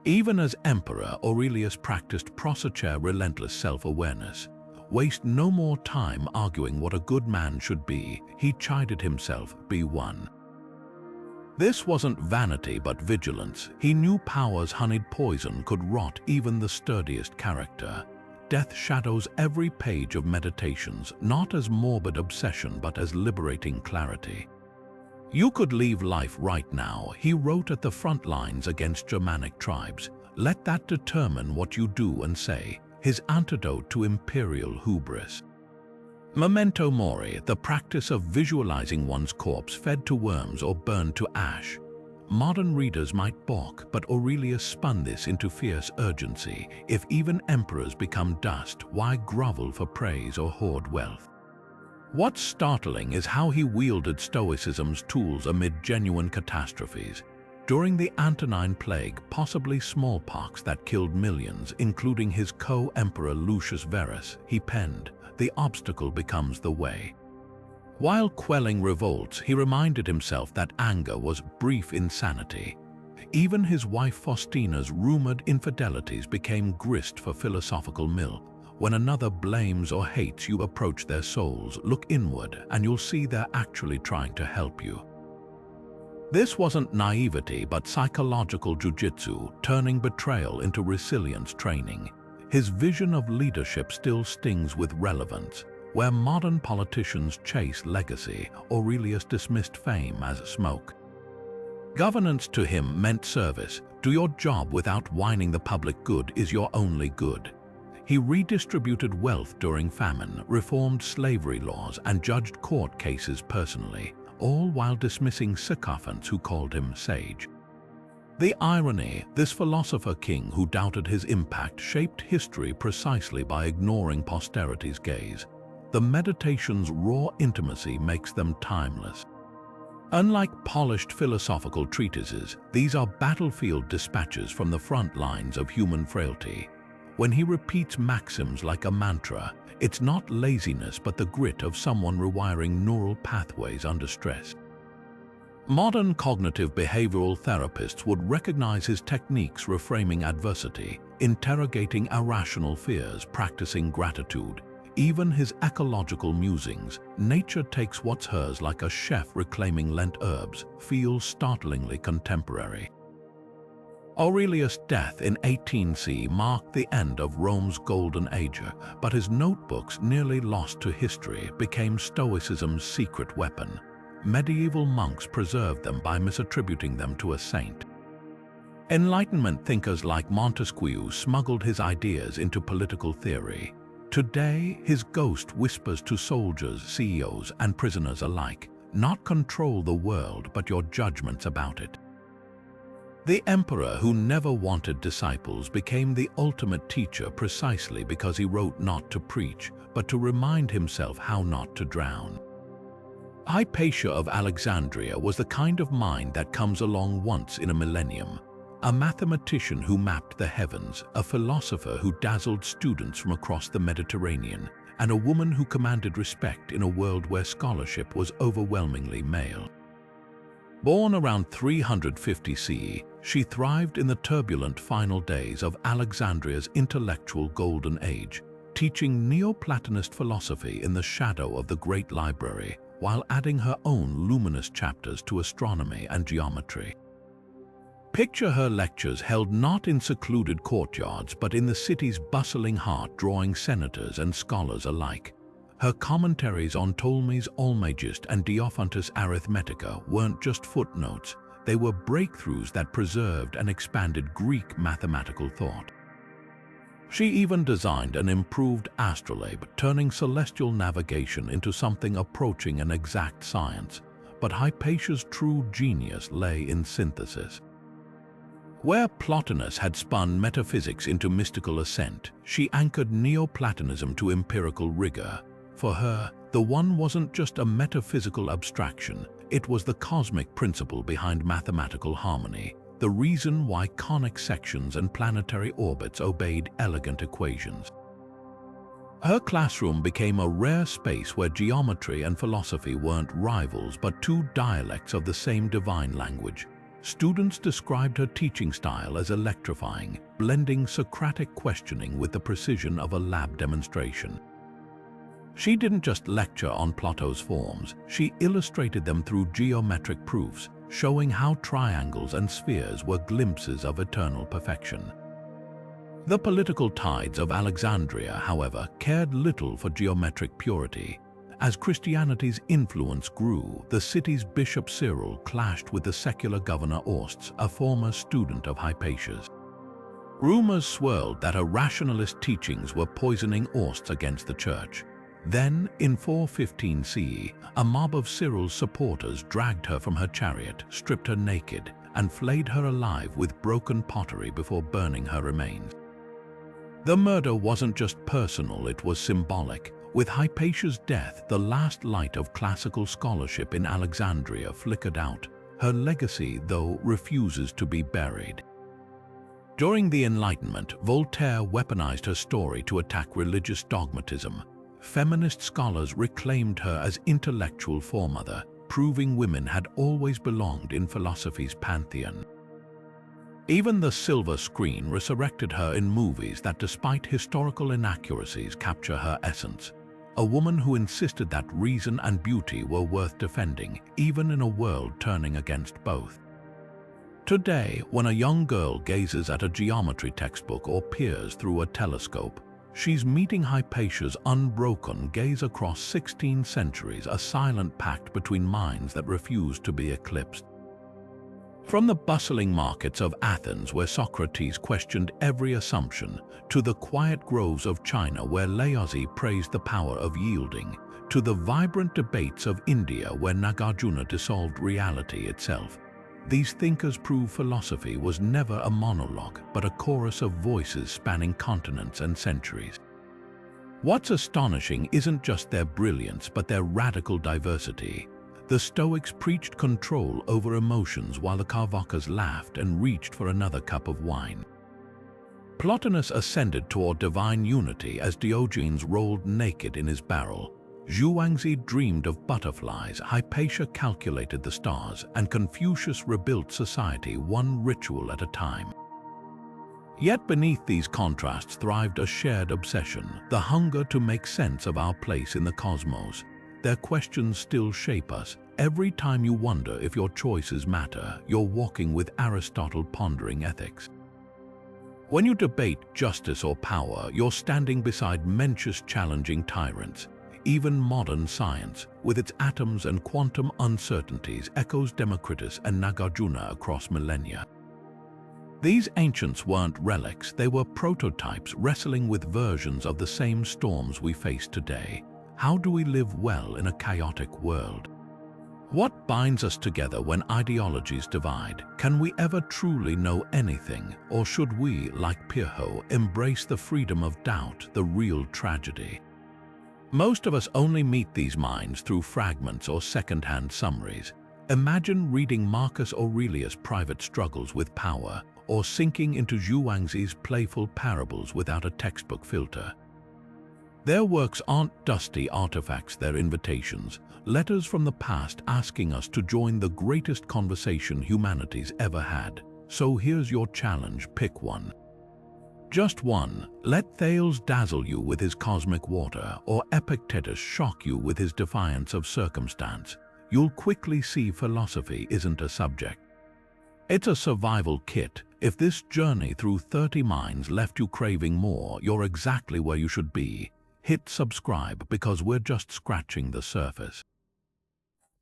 Even as emperor, Aurelius practiced prosochere relentless self-awareness. Waste no more time arguing what a good man should be, he chided himself, be one. This wasn't vanity but vigilance. He knew power's honeyed poison could rot even the sturdiest character. Death shadows every page of Meditations, not as morbid obsession but as liberating clarity. You could leave life right now, he wrote at the front lines against Germanic tribes. Let that determine what you do and say, his antidote to imperial hubris. Memento mori, the practice of visualizing one's corpse fed to worms or burned to ash. Modern readers might balk, but Aurelius spun this into fierce urgency. If even emperors become dust, why grovel for praise or hoard wealth? What's startling is how he wielded Stoicism's tools amid genuine catastrophes. During the Antonine Plague, possibly smallpox that killed millions, including his co-emperor Lucius Verus, he penned, "The obstacle becomes the way." While quelling revolts, he reminded himself that anger was brief insanity. Even his wife Faustina's rumored infidelities became grist for philosophical mill. When another blames or hates you, approach their souls, look inward, and you'll see they're actually trying to help you. This wasn't naivety but psychological jujitsu, turning betrayal into resilience training. His vision of leadership still stings with relevance. Where modern politicians chase legacy, Aurelius dismissed fame as smoke. Governance to him meant service. Do your job without whining the public good is your only good. He redistributed wealth during famine, reformed slavery laws, and judged court cases personally, all while dismissing sycophants who called him sage. The irony, this philosopher king who doubted his impact shaped history precisely by ignoring posterity's gaze. The Meditations' raw intimacy makes them timeless. Unlike polished philosophical treatises, these are battlefield dispatches from the front lines of human frailty. When he repeats maxims like a mantra, it's not laziness but the grit of someone rewiring neural pathways under stress. Modern cognitive behavioral therapists would recognize his techniques: reframing adversity, interrogating irrational fears, practicing gratitude. Even his ecological musings, nature takes what's hers like a chef reclaiming Lent herbs, feels startlingly contemporary. Aurelius' death in 18C marked the end of Rome's golden age, but his notebooks, nearly lost to history, became Stoicism's secret weapon. Medieval monks preserved them by misattributing them to a saint. Enlightenment thinkers like Montesquieu smuggled his ideas into political theory. Today, his ghost whispers to soldiers, CEOs, and prisoners alike, not control the world, but your judgments about it. The emperor who never wanted disciples became the ultimate teacher precisely because he wrote not to preach, but to remind himself how not to drown. Hypatia of Alexandria was the kind of mind that comes along once in a millennium. A mathematician who mapped the heavens, a philosopher who dazzled students from across the Mediterranean, and a woman who commanded respect in a world where scholarship was overwhelmingly male. Born around 350 CE, she thrived in the turbulent final days of Alexandria's intellectual golden age, teaching Neoplatonist philosophy in the shadow of the Great Library, while adding her own luminous chapters to astronomy and geometry. Picture her lectures held not in secluded courtyards but in the city's bustling heart, drawing senators and scholars alike. Her commentaries on Ptolemy's Almagest and Diophantus' Arithmetica weren't just footnotes, they were breakthroughs that preserved and expanded Greek mathematical thought. She even designed an improved astrolabe, turning celestial navigation into something approaching an exact science. But Hypatia's true genius lay in synthesis. Where Plotinus had spun metaphysics into mystical ascent, she anchored Neoplatonism to empirical rigor. For her, the one wasn't just a metaphysical abstraction, it was the cosmic principle behind mathematical harmony, the reason why conic sections and planetary orbits obeyed elegant equations. Her classroom became a rare space where geometry and philosophy weren't rivals but two dialects of the same divine language. Students described her teaching style as electrifying, blending Socratic questioning with the precision of a lab demonstration. She didn't just lecture on Plato's forms, she illustrated them through geometric proofs, showing how triangles and spheres were glimpses of eternal perfection. The political tides of Alexandria, however, cared little for geometric purity. As Christianity's influence grew, the city's Bishop Cyril clashed with the secular governor Daoists, a former student of Hypatia's. Rumors swirled that her rationalist teachings were poisoning Daoists against the church. Then, in 415 CE, a mob of Cyril's supporters dragged her from her chariot, stripped her naked, and flayed her alive with broken pottery before burning her remains. The murder wasn't just personal, it was symbolic. With Hypatia's death, the last light of classical scholarship in Alexandria flickered out. Her legacy, though, refuses to be buried. During the Enlightenment, Voltaire weaponized her story to attack religious dogmatism. Feminist scholars reclaimed her as intellectual foremother, proving women had always belonged in philosophy's pantheon. Even the silver screen resurrected her in movies that, despite historical inaccuracies, capture her essence. A woman who insisted that reason and beauty were worth defending, even in a world turning against both. Today, when a young girl gazes at a geometry textbook or peers through a telescope, she's meeting Hypatia's unbroken gaze across 16 centuries, a silent pact between minds that refuse to be eclipsed. From the bustling markets of Athens, where Socrates questioned every assumption, to the quiet groves of China where Laozi praised the power of yielding, to the vibrant debates of India where Nagarjuna dissolved reality itself, these thinkers prove philosophy was never a monologue, but a chorus of voices spanning continents and centuries. What's astonishing isn't just their brilliance, but their radical diversity. The Stoics preached control over emotions while the Carvakas laughed and reached for another cup of wine. Plotinus ascended toward divine unity as Diogenes rolled naked in his barrel. Zhuangzi dreamed of butterflies, Hypatia calculated the stars, and Confucius rebuilt society one ritual at a time. Yet beneath these contrasts thrived a shared obsession, the hunger to make sense of our place in the cosmos. Their questions still shape us. Every time you wonder if your choices matter, you're walking with Aristotle pondering ethics. When you debate justice or power, you're standing beside Mencius challenging tyrants. Even modern science, with its atoms and quantum uncertainties, echoes Democritus and Nagarjuna across millennia. These ancients weren't relics, they were prototypes wrestling with versions of the same storms we face today. How do we live well in a chaotic world? What binds us together when ideologies divide? Can we ever truly know anything, or should we, like Pirho, embrace the freedom of doubt, the real tragedy? Most of us only meet these minds through fragments or second-hand summaries. Imagine reading Marcus Aurelius' private struggles with power, or sinking into Zhuangzi's playful parables without a textbook filter. Their works aren't dusty artifacts, they're invitations, letters from the past asking us to join the greatest conversation humanity's ever had. So here's your challenge, pick one. Just one. Let Thales dazzle you with his cosmic water, or Epictetus shock you with his defiance of circumstance. You'll quickly see philosophy isn't a subject. It's a survival kit. If this journey through 30 minds left you craving more, you're exactly where you should be. Hit subscribe because we're just scratching the surface.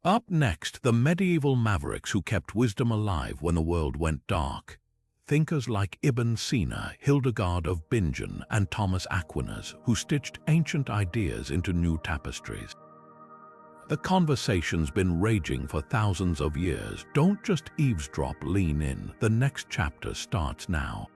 Up next, the medieval mavericks who kept wisdom alive when the world went dark. Thinkers like Ibn Sina, Hildegard of Bingen, and Thomas Aquinas, who stitched ancient ideas into new tapestries. The conversation's been raging for thousands of years. Don't just eavesdrop, lean in. The next chapter starts now.